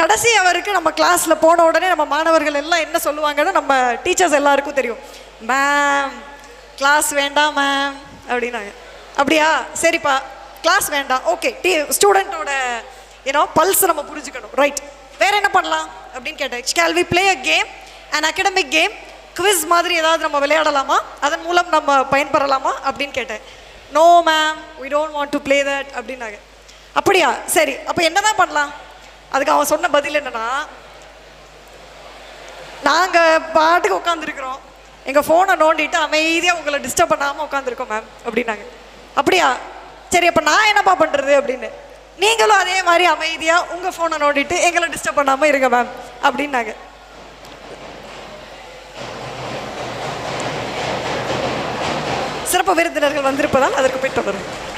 கடைசி அவருக்கு நம்ம கிளாஸில் போன உடனே நம்ம மாணவர்கள் எல்லாம் என்ன சொல்லுவாங்கன்னு நம்ம டீச்சர்ஸ் எல்லாருக்கும் தெரியும். மேம் கிளாஸ் வேண்டாம் மேம் அப்படின்னாங்க. அப்படியா, சரிப்பா கிளாஸ் வேண்டாம், ஓகே. ஸ்டூடெண்ட்டோட பல்ஸ் நம்ம புரிஞ்சுக்கணும், ரைட். வேறு என்ன பண்ணலாம் அப்படின்னு கேட்டேன். Shall we play a game, an academic game, quiz மாதிரி ஏதாவது நம்ம விளையாடலாமா, அதன் மூலம் நம்ம பயன்பெறலாமா அப்படின்னு கேட்டேன். No ma'am, we don't want to play that அப்படின்னாங்க. அப்படியா, சரி அப்போ என்ன தான் பண்ணலாம்? அதுக்கு அவன் சொன்ன பதில் என்னன்னா, நாங்கள் பாட்டுக்கு உட்காந்துருக்குறோம், எங்கள் ஃபோனை நோண்டிட்டு அமைதியாக உங்களை டிஸ்டர்ப் பண்ணாமல் உட்காந்துருக்கோம் மேம் அப்படின்னாங்க. அப்படியா, சரி அப்போ நான் என்னப்பா பண்ணுறது அப்படின்னு. நீங்களும் அதே மாதிரி அமைதியாக உங்கள் ஃபோனை நோண்டிட்டு எங்களை டிஸ்டர்ப் பண்ணாமல் இருங்க மேம் அப்படின்னாங்க. சிறப்பு விருந்தினர்கள் வந்திருப்பதால் அதற்கு போய் தொடரும்.